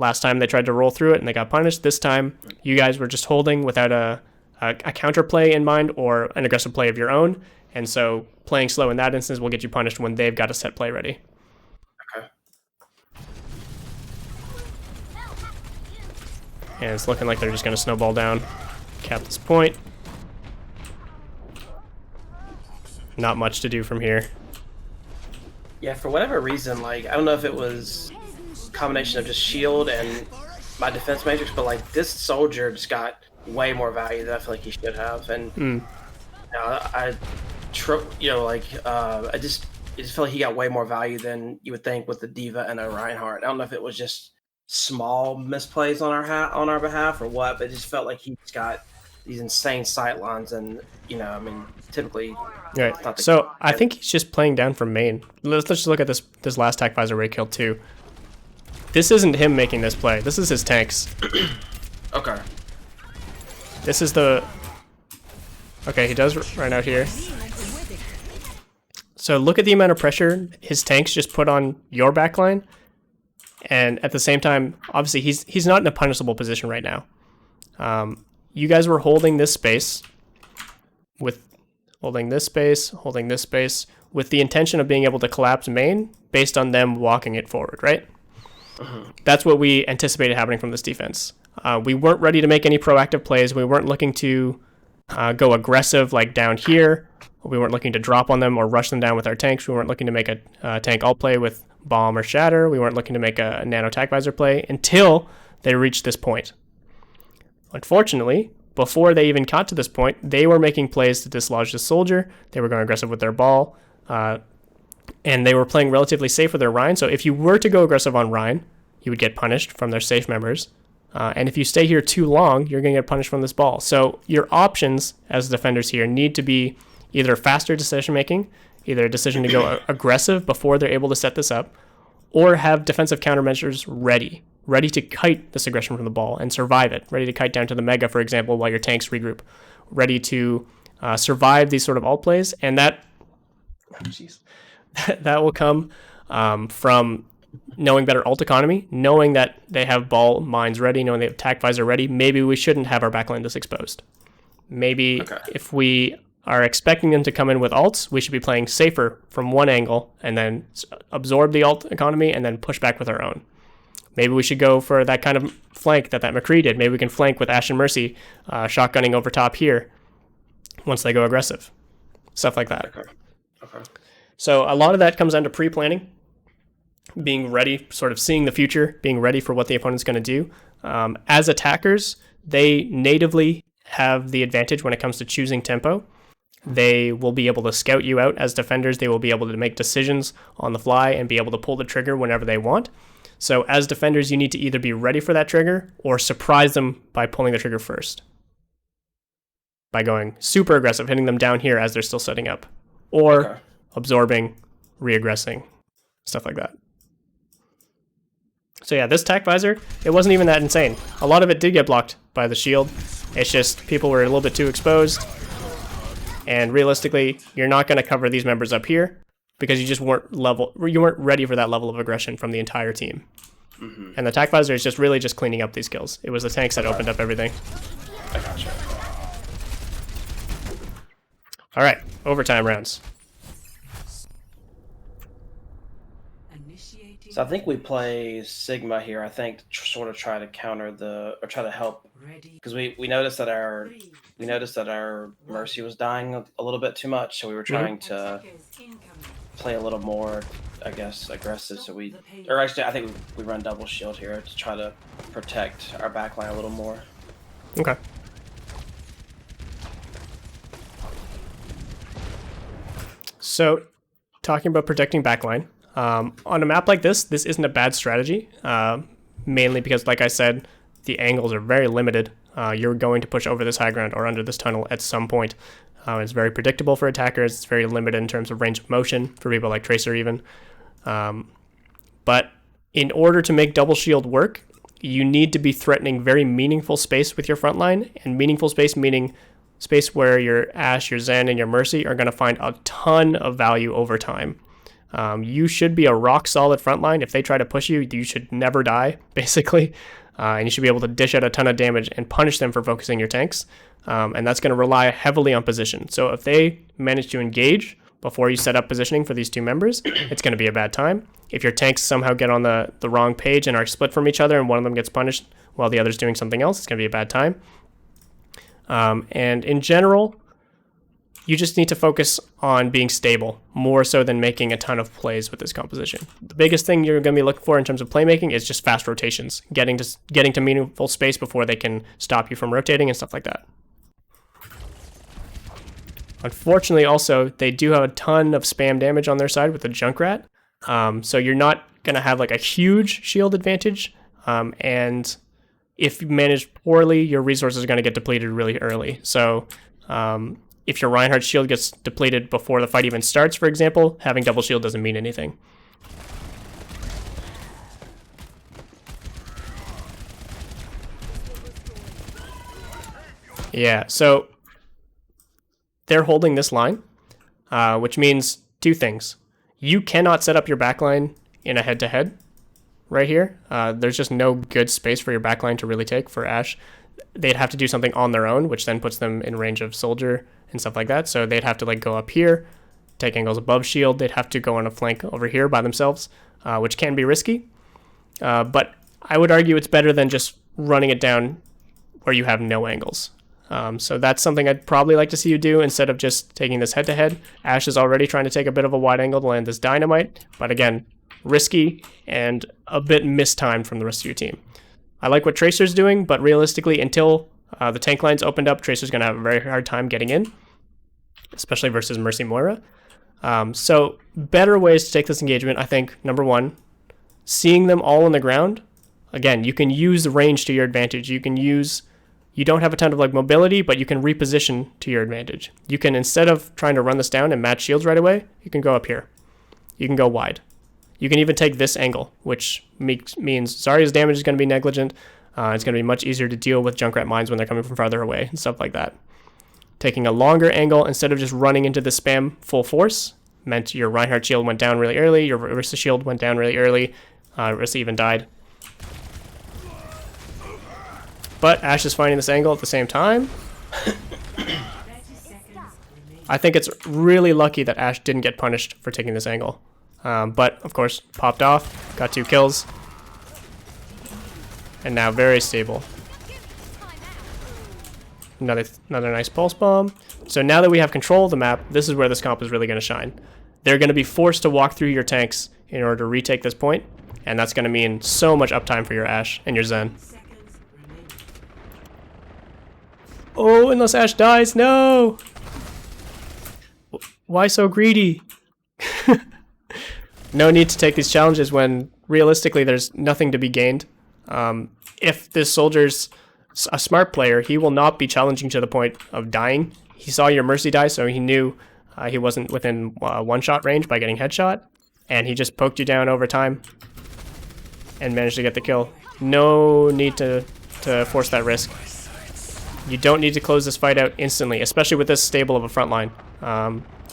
Last time they tried to roll through it and they got punished. This time, you guys were just holding without a counter play in mind or an aggressive play of your own. And so playing slow in that instance will get you punished when they've got a set play ready. Okay. And it's looking like they're just going to snowball down, cap this point. Not much to do from here. Yeah, for whatever reason, like, I don't know if it was a combination of just shield and my defense matrix, but like this soldier just got way more value than I feel like he should have. And I just feel like he got way more value than you would think with the Diva and a Reinhardt. I don't know if it was just small misplays on our behalf or what, but it just felt like he just got these insane sight lines, and I mean, typically. Right. So I think he's just playing down from main. Let's just look at this last attack visor where he killed 2. This isn't him making this play. This is his tanks. Okay. This is the. Okay, he does right out here. So look at the amount of pressure his tanks just put on your backline, and at the same time, obviously he's not in a punishable position right now. You guys were holding this space holding this space with the intention of being able to collapse main based on them walking it forward, right? That's what we anticipated happening from this defense. We weren't ready to make any proactive plays. We weren't looking to go aggressive like down here. We weren't looking to drop on them or rush them down with our tanks. We weren't looking to make a tank alt play with bomb or shatter. We weren't looking to make a nano attack visor play until they reached this point. Unfortunately, before they even got to this point, they were making plays to dislodge the soldier. They were going aggressive with their ball, and they were playing relatively safe with their Rhine. So if you were to go aggressive on Rhine, you would get punished from their safe members. And if you stay here too long, you're going to get punished from this ball. So your options as defenders here need to be either faster decision-making, either a decision to go aggressive before they're able to set this up, or have defensive countermeasures ready to kite this aggression from the ball and survive it, ready to kite down to the Mega, for example, while your tanks regroup, ready to survive these sort of alt plays. And that will come from knowing better alt economy, knowing that they have ball mines ready, knowing they have attack visor ready. Maybe we shouldn't have our backline this exposed. Maybe if we are expecting them to come in with alts, we should be playing safer from one angle and then absorb the alt economy and then push back with our own. Maybe we should go for that kind of flank that McCree did. Maybe we can flank with Ash and Mercy, shotgunning over top here once they go aggressive. Stuff like that. Okay. So a lot of that comes down to pre-planning, being ready, sort of seeing the future, being ready for what the opponent's going to do. As attackers, they natively have the advantage when it comes to choosing tempo. They will be able to scout you out. As defenders, they will be able to make decisions on the fly and be able to pull the trigger whenever they want. So as defenders, you need to either be ready for that trigger or surprise them by pulling the trigger first. By going super aggressive, hitting them down here as they're still setting up. Or absorbing, re-aggressing, stuff like that. So yeah, this attack visor, it wasn't even that insane. A lot of it did get blocked by the shield. It's just people were a little bit too exposed. And realistically, you're not going to cover these members up here because you just weren't ready for that level of aggression from the entire team. And the attack visor is just really just cleaning up these kills. It was the tanks that opened up everything. I gotcha. All right, overtime rounds. Initiating So I think we play Sigma here. I think to sort of try to counter or try to help, ready. because we noticed that our 3, Mercy was dying a little bit too much, so we were trying to attackers incoming. play a little more, I guess, aggressive. So or actually, I think we run double shield here to try to protect our backline a little more. Okay. So, talking about protecting backline, on a map like this isn't a bad strategy, mainly because, like I said, the angles are very limited. You're going to push over this high ground or under this tunnel at some point. It's very predictable for attackers. It's very limited in terms of range of motion for people like Tracer even. But in order to make double shield work, you need to be threatening very meaningful space with your front line, and meaningful space meaning space where your Ashe, your Zen, and your Mercy are going to find a ton of value over time. You should be a rock solid front line. If they try to push you, you should never die, basically. And you should be able to dish out a ton of damage and punish them for focusing your tanks. And that's going to rely heavily on position. So if they manage to engage before you set up positioning for these two members, it's going to be a bad time. If your tanks somehow get on the wrong page and are split from each other and one of them gets punished while the other's doing something else, it's going to be a bad time. And in general, you just need to focus on being stable more so than making a ton of plays with this composition. The biggest thing you're going to be looking for in terms of playmaking is just fast rotations, getting to meaningful space before they can stop you from rotating and stuff like that. Unfortunately, also, they do have a ton of spam damage on their side with the Junkrat, so you're not going to have like a huge shield advantage, and if you manage poorly, your resources are going to get depleted really early. So if your Reinhardt's shield gets depleted before the fight even starts, for example, having double shield doesn't mean anything. Yeah, so they're holding this line, which means two things. You cannot set up your backline in a head-to-head right here. There's just no good space for your backline to really take for Ashe. They'd have to do something on their own, which then puts them in range of Soldier and stuff like that. So they'd have to like go up here, take angles above shield. They'd have to go on a flank over here by themselves, which can be risky. But I would argue it's better than just running it down where you have no angles. So that's something I'd probably like to see you do instead of just taking this head-to-head. Ashe is already trying to take a bit of a wide angle to land this dynamite, but again, risky and a bit mistimed from the rest of your team. I like what Tracer's doing, but realistically, until the tank line's opened up, Tracer's going to have a very hard time getting in, especially versus Mercy Moira. So better ways to take this engagement, I think, number one, seeing them all on the ground. Again, you can use the range to your advantage. You don't have a ton of like mobility, but you can reposition to your advantage. You can, instead of trying to run this down and match shields right away, you can go up here. You can go wide. You can even take this angle, which means Zarya's damage is going to be negligent. It's going to be much easier to deal with Junkrat mines when they're coming from farther away and stuff like that. Taking a longer angle instead of just running into the spam full force meant your Reinhardt shield went down really early, your Orisa shield went down really early, Orisa even died. But Ashe is finding this angle at the same time. I think it's really lucky that Ashe didn't get punished for taking this angle. But, of course, popped off, got 2 kills. And now very stable. Another nice pulse bomb. So now that we have control of the map, this is where this comp is really going to shine. They're going to be forced to walk through your tanks in order to retake this point, and that's going to mean so much uptime for your Ashe and your Zen. Oh, unless Ashe dies, no! Why so greedy? No need to take these challenges when realistically there's nothing to be gained. If this soldier's a smart player, he will not be challenging to the point of dying. He saw your Mercy die, so he knew he wasn't within one-shot range by getting headshot, and he just poked you down over time and managed to get the kill. No need to force that risk. You don't need to close this fight out instantly, especially with this stable of a front line.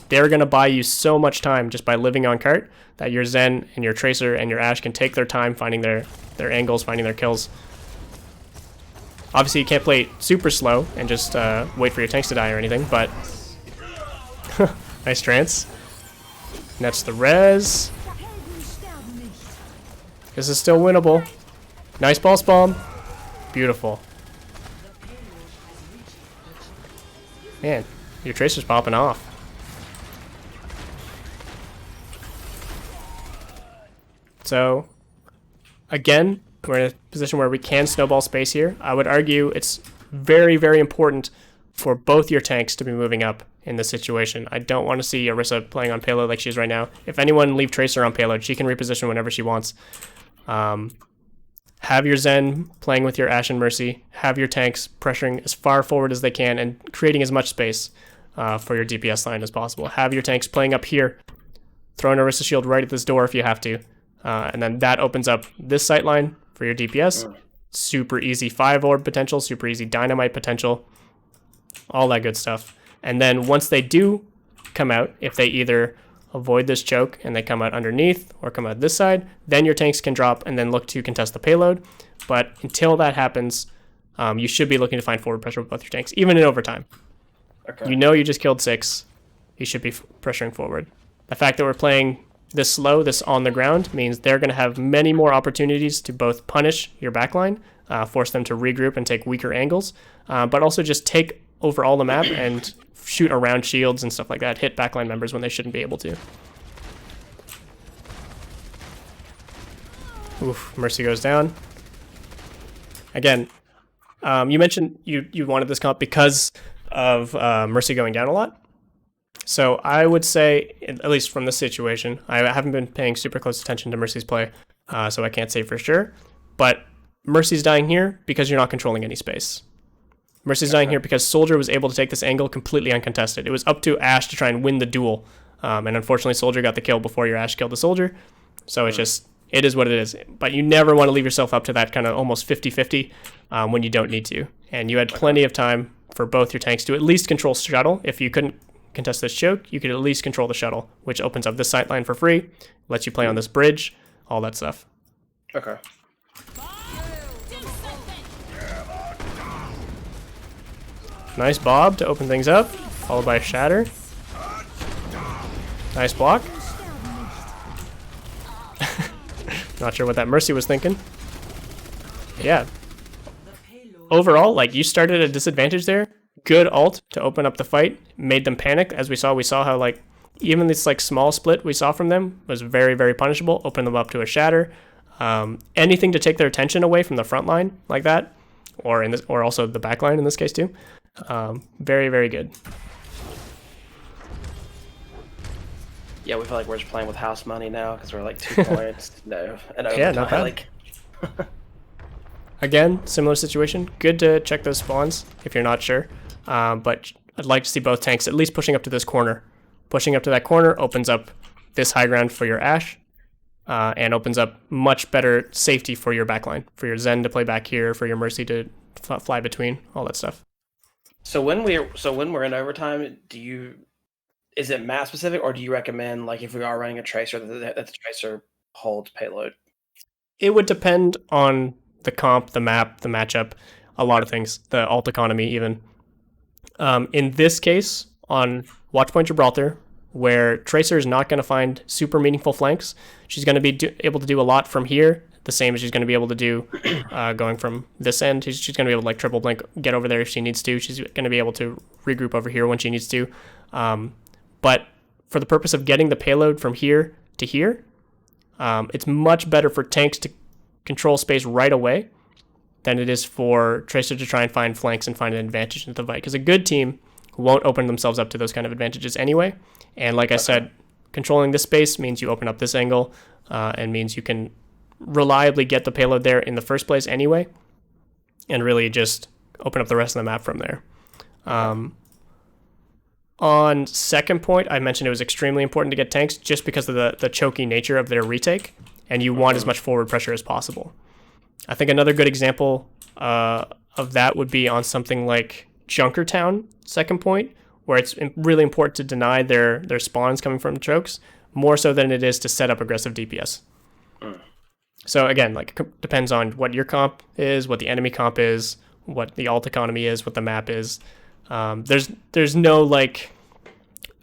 They're going to buy you so much time just by living on cart that your Zen and your Tracer and your Ashe can take their time finding their angles, finding their kills. Obviously, you can't play super slow and just wait for your tanks to die or anything, but nice trance. Nets the res. This is still winnable. Nice ball spawn. Beautiful. Man, your Tracer's popping off. So, again, we're in a position where we can snowball space here. I would argue it's very, very important for both your tanks to be moving up in this situation. I don't want to see Orisa playing on payload like she is right now. If anyone leave Tracer on payload, she can reposition whenever she wants. Have your Zen playing with your Ashe and Mercy. Have your tanks pressuring as far forward as they can and creating as much space for your DPS line as possible. Have your tanks playing up here. Throw an Orisa shield right at this door if you have to. And then that opens up this sight line for your DPS. Super easy 5 orb potential, super easy dynamite potential, all that good stuff. And then once they do come out, if they either avoid this choke and they come out underneath or come out this side, then your tanks can drop and then look to contest the payload. But until that happens, you should be looking to find forward pressure with both your tanks, even in overtime. Okay. You know you just killed 6. You should be pressuring forward. The fact that we're playing this slow, this on the ground, means they're going to have many more opportunities to both punish your backline, force them to regroup and take weaker angles, but also just take over all the map and shoot around shields and stuff like that, hit backline members when they shouldn't be able to. Oof, Mercy goes down. Again, you mentioned you wanted this comp because of Mercy going down a lot. So I would say, at least from this situation, I haven't been paying super close attention to Mercy's play, so I can't say for sure. But Mercy's dying here because you're not controlling any space. Mercy's dying here because Soldier was able to take this angle completely uncontested. It was up to Ashe to try and win the duel. And unfortunately, Soldier got the kill before your Ashe killed the Soldier. So it's just, it is what it is. But you never want to leave yourself up to that kind of almost 50-50 when you don't need to. And you had plenty of time for both your tanks to at least control shuttle. If you couldn't contest this choke, you could at least control the shuttle, which opens up this sight line for free, lets you play on this bridge, all that stuff. Okay. Nice Bob to open things up, followed by a Shatter. Nice block. Not sure what that Mercy was thinking. Yeah. Overall, like, you started at a disadvantage there. Good ult to open up the fight, made them panic. As we saw how, like, even this, like, small split we saw from them was very, very punishable. Opened them up to a Shatter. Anything to take their attention away from the front line like that, or also the back line in this case too. Very, very good. Yeah, we feel like we're just playing with house money now because we're like 2 points. No, and Yeah, not bad. Like, Again, similar situation. Good to check those spawns if you're not sure. But I'd like to see both tanks at least pushing up to this corner. Pushing up to that corner opens up this high ground for your Ashe, and opens up much better safety for your backline, for your Zen to play back here, for your Mercy to fly between, all that stuff. so when we're in overtime, is it map specific, or do you recommend, like, if we are running a Tracer, that the Tracer holds payload? It would depend on the comp, the map, the matchup, a lot of things, the alt economy even. In this case, on Watchpoint Gibraltar, where Tracer is not going to find super meaningful flanks, she's going to be able to do a lot from here, the same as she's going to be able to do going from this end. She's going to be able to, like, triple blink, get over there if she needs to. She's going to be able to regroup over here when she needs to. But for the purpose of getting the payload from here to here, it's much better for tanks to control space right away than it is for Tracer to try and find flanks and find an advantage in the fight. Because a good team won't open themselves up to those kind of advantages anyway. And like I said, controlling this space means you open up this angle, and means you can reliably get the payload there in the first place anyway, and really just open up the rest of the map from there. On second point, I mentioned it was extremely important to get tanks just because of the choky nature of their retake, and you want as much forward pressure as possible. I think another good example of that would be on something like Junkertown, second point, where it's really important to deny their spawns coming from chokes, more so than it is to set up aggressive DPS. So again, like, it depends on what your comp is, what the enemy comp is, what the alt economy is, what the map is. There's no, like,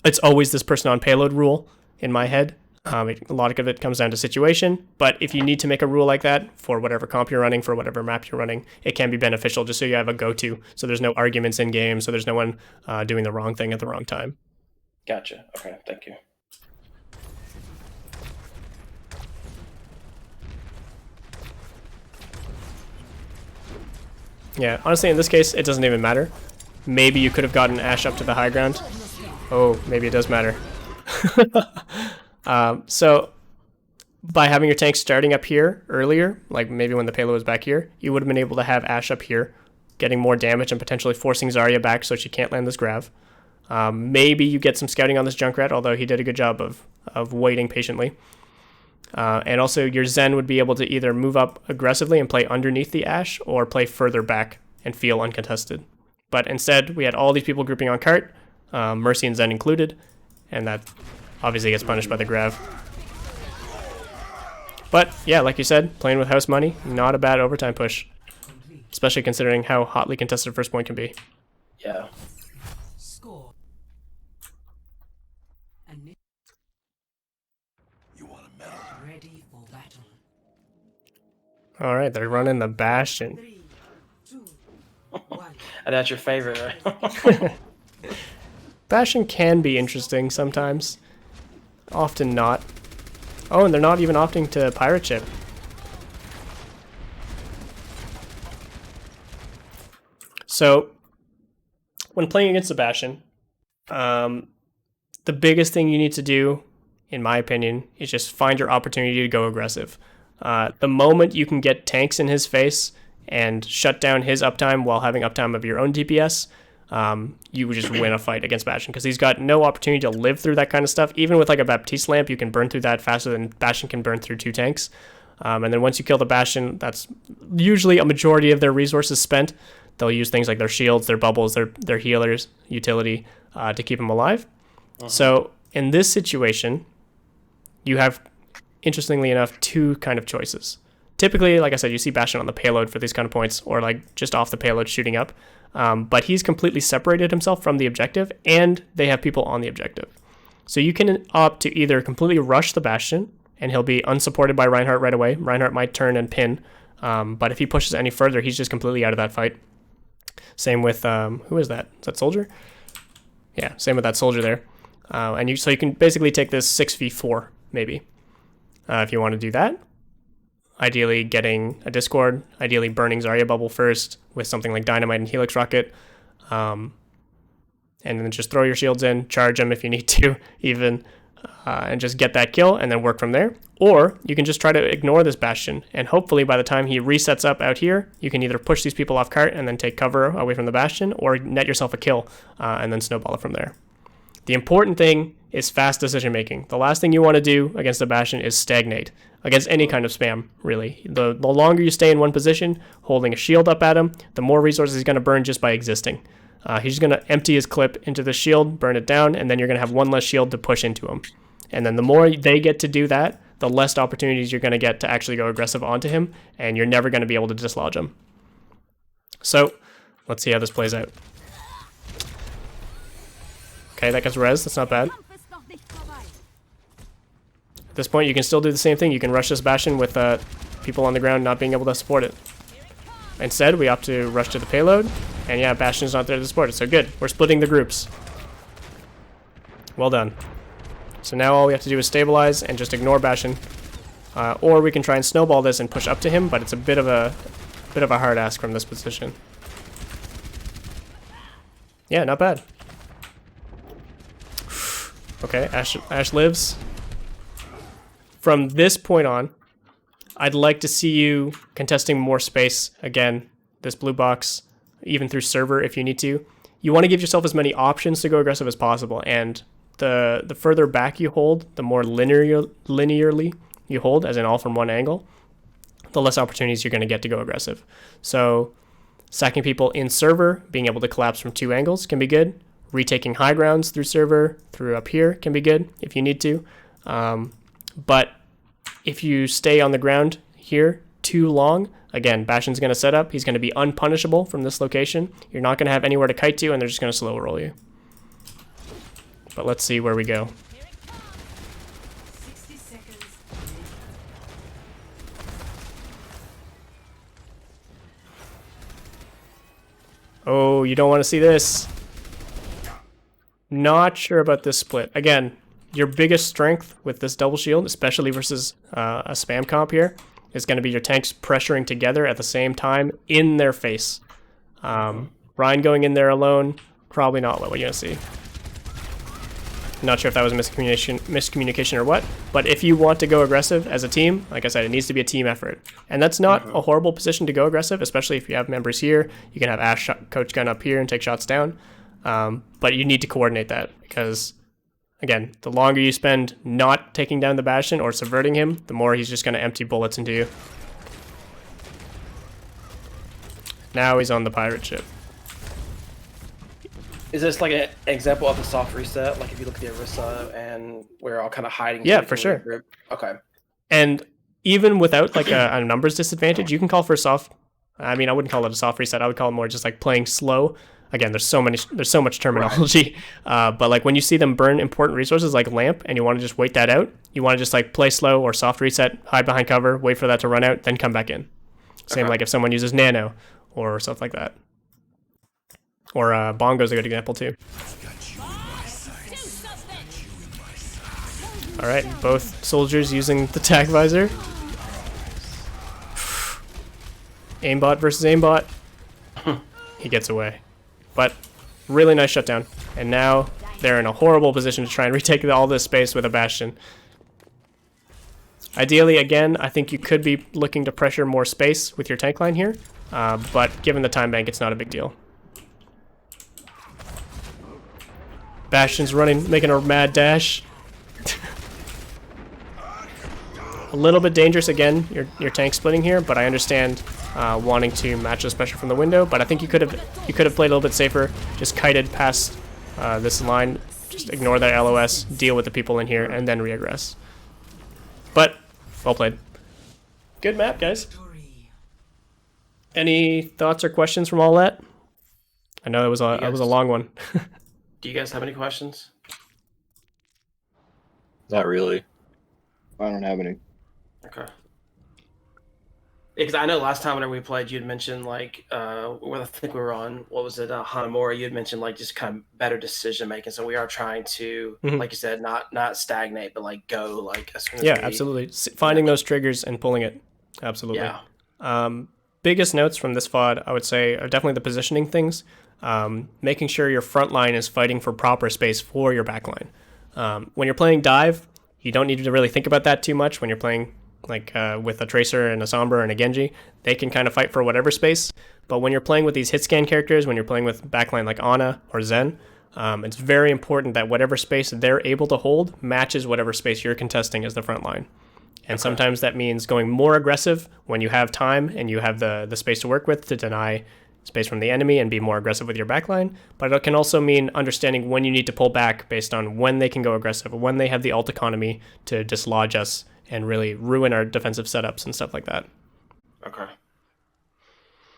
it's always this person on payload rule in my head. A lot of it comes down to situation, but if you need to make a rule like that for whatever comp you're running, for whatever map you're running, it can be beneficial just so you have a go-to, so there's no arguments in game, so there's no one doing the wrong thing at the wrong time. Gotcha. Okay, thank you. Yeah, honestly, in this case, it doesn't even matter. Maybe you could have gotten Ashe up to the high ground. Oh, maybe it does matter. So by having your tank starting up here earlier, like maybe when the payload was back here, you would have been able to have Ashe up here, getting more damage and potentially forcing Zarya back so she can't land this grav. Maybe you get some scouting on this Junkrat, although he did a good job of waiting patiently. And also your Zen would be able to either move up aggressively and play underneath the Ashe or play further back and feel uncontested. But instead, we had all these people grouping on cart, Mercy and Zen included, and that obviously gets punished by the grav. But yeah, like you said, playing with house money, not a bad overtime push, especially considering how hotly contested first point can be. Yeah. Score. You want a medal? Ready for battle. All right, they're running the Bastion. 3, 2, 1. And that's your favorite, right? Bastion can be interesting sometimes, often not. Oh, and they're not even opting to pirate ship. So, when playing against the Bastion, the biggest thing you need to do, in my opinion, is just find your opportunity to go aggressive. The moment you can get tanks in his face and shut down his uptime while having uptime of your own DPS, you would just win a fight against Bastion, because he's got no opportunity to live through that kind of stuff. Even with like a Baptiste lamp, you can burn through that faster than Bastion can burn through 2 tanks. And then once you kill the Bastion, that's usually a majority of their resources spent. They'll use things like their shields, their bubbles, their healers, utility to keep them alive. So in this situation, you have, interestingly enough, 2 kind of choices. Typically, like I said, you see Bastion on the payload for these kind of points, or like just off the payload shooting up. But he's completely separated himself from the objective, and they have people on the objective. So you can opt to either completely rush the Bastion, and he'll be unsupported by Reinhardt right away. Reinhardt might turn and pin, but if he pushes any further, he's just completely out of that fight. Same with, who is that? Is that Soldier? Yeah, same with that Soldier there. So you can basically take this 6v4, maybe, if you want to do that. Ideally getting a Discord, ideally burning Zarya bubble first with something like Dynamite and Helix Rocket. And then just throw your shields in, charge them if you need to, even, and just get that kill and then work from there. Or you can just try to ignore this Bastion, and hopefully by the time he resets up out here, you can either push these people off cart and then take cover away from the Bastion, or net yourself a kill and then snowball it from there. The important thing is fast decision making. The last thing you want to do against the Bastion is stagnate. Against any kind of spam, really. The longer you stay in one position, holding a shield up at him, the more resources he's going to burn just by existing. He's just going to empty his clip into the shield, burn it down, and then you're going to have one less shield to push into him. And then the more they get to do that, the less opportunities you're going to get to actually go aggressive onto him, and you're never going to be able to dislodge him. So, let's see how this plays out. Okay, that gets res, that's not bad. At this point, you can still do the same thing. You can rush this Bastion with people on the ground not being able to support it. Instead, we opt to rush to the payload, and yeah, Bastion's not there to support it, so good. We're splitting the groups. Well done. So now all we have to do is stabilize and just ignore Bastion. Or we can try and snowball this and push up to him, but it's a bit of a hard ask from this position. Yeah, not bad. Okay, Ashe lives. From this point on, I'd like to see you contesting more space. Again, this blue box, even through server if you need to. You want to give yourself as many options to go aggressive as possible, and the further back you hold, the more linearly you hold, as in all from one angle, the less opportunities you're going to get to go aggressive. So sacking people in server, being able to collapse from 2 angles can be good. Retaking high grounds through server, through up here can be good if you need to. But if you stay on the ground here too long, again, Bastion's going to set up. He's going to be unpunishable from this location. You're not going to have anywhere to kite to, and they're just going to slow roll you. But let's see where we go. Oh, you don't want to see this. Not sure about this split. Again, your biggest strength with this double shield, especially versus a spam comp here, is going to be your tanks pressuring together at the same time in their face. Ryan going in there alone, probably not what you're going to see. Not sure if that was a miscommunication or what, but if you want to go aggressive as a team, like I said, it needs to be a team effort. And that's not a horrible position to go aggressive, especially if you have members here. You can have Ash coach gun up here and take shots down. But you need to coordinate that because, again, the longer you spend not taking down the Bastion or subverting him, the more he's just going to empty bullets into you. Now he's on the pirate ship. Is this like an example of a soft reset? Like if you look at the Orisa and we're all kind of hiding. Yeah, for sure. Okay. And even without like a numbers disadvantage, you can call for a soft. I mean, I wouldn't call it a soft reset. I would call it more just like playing slow. Again, there's so much terminology. Right. But like when you see them burn important resources like lamp, and you want to just wait that out, you want to just like play slow or soft reset, hide behind cover, wait for that to run out, then come back in. Same like if someone uses nano or stuff like that. Or Bongo's a good example too. Alright, both soldiers using the tag visor. Aimbot versus aimbot. He gets away. But really nice shutdown. And now they're in a horrible position to try and retake all this space with a Bastion. Ideally, again, I think you could be looking to pressure more space with your tank line here. But given the time bank, it's not a big deal. Bastion's running, making a mad dash. A little bit dangerous again, your tank splitting here, but I understand wanting to match this pressure from the window. But I think you could have played a little bit safer, just kited past this line, just ignore that LOS, deal with the people in here, and then reaggress. But well played. Good map, guys. Any thoughts or questions from all that? I know it was a long one. Do you guys have any questions? Not really. I don't have any. Okay. Because I know last time whenever we played, you had mentioned like, I think we were on, what was it, Hanamura, you had mentioned like just kind of better decision making. So we are trying to, like you said, not stagnate, but like go like as soon as absolutely. Finding those triggers and pulling it. Absolutely. Yeah. Biggest notes from this VOD, I would say, are definitely the positioning things. Making sure your front line is fighting for proper space for your back line. When you're playing dive, you don't need to really think about that too much. When you're playing like with a Tracer and a Sombra and a Genji, they can kind of fight for whatever space. But when you're playing with these hit scan characters, when you're playing with backline like Ana or Zen, it's very important that whatever space they're able to hold matches whatever space you're contesting as the front line. And sometimes that means going more aggressive when you have time and you have the space to work with to deny space from the enemy and be more aggressive with your backline. But it can also mean understanding when you need to pull back based on when they can go aggressive, when they have the ult economy to dislodge us and really ruin our defensive setups and stuff like that. Okay.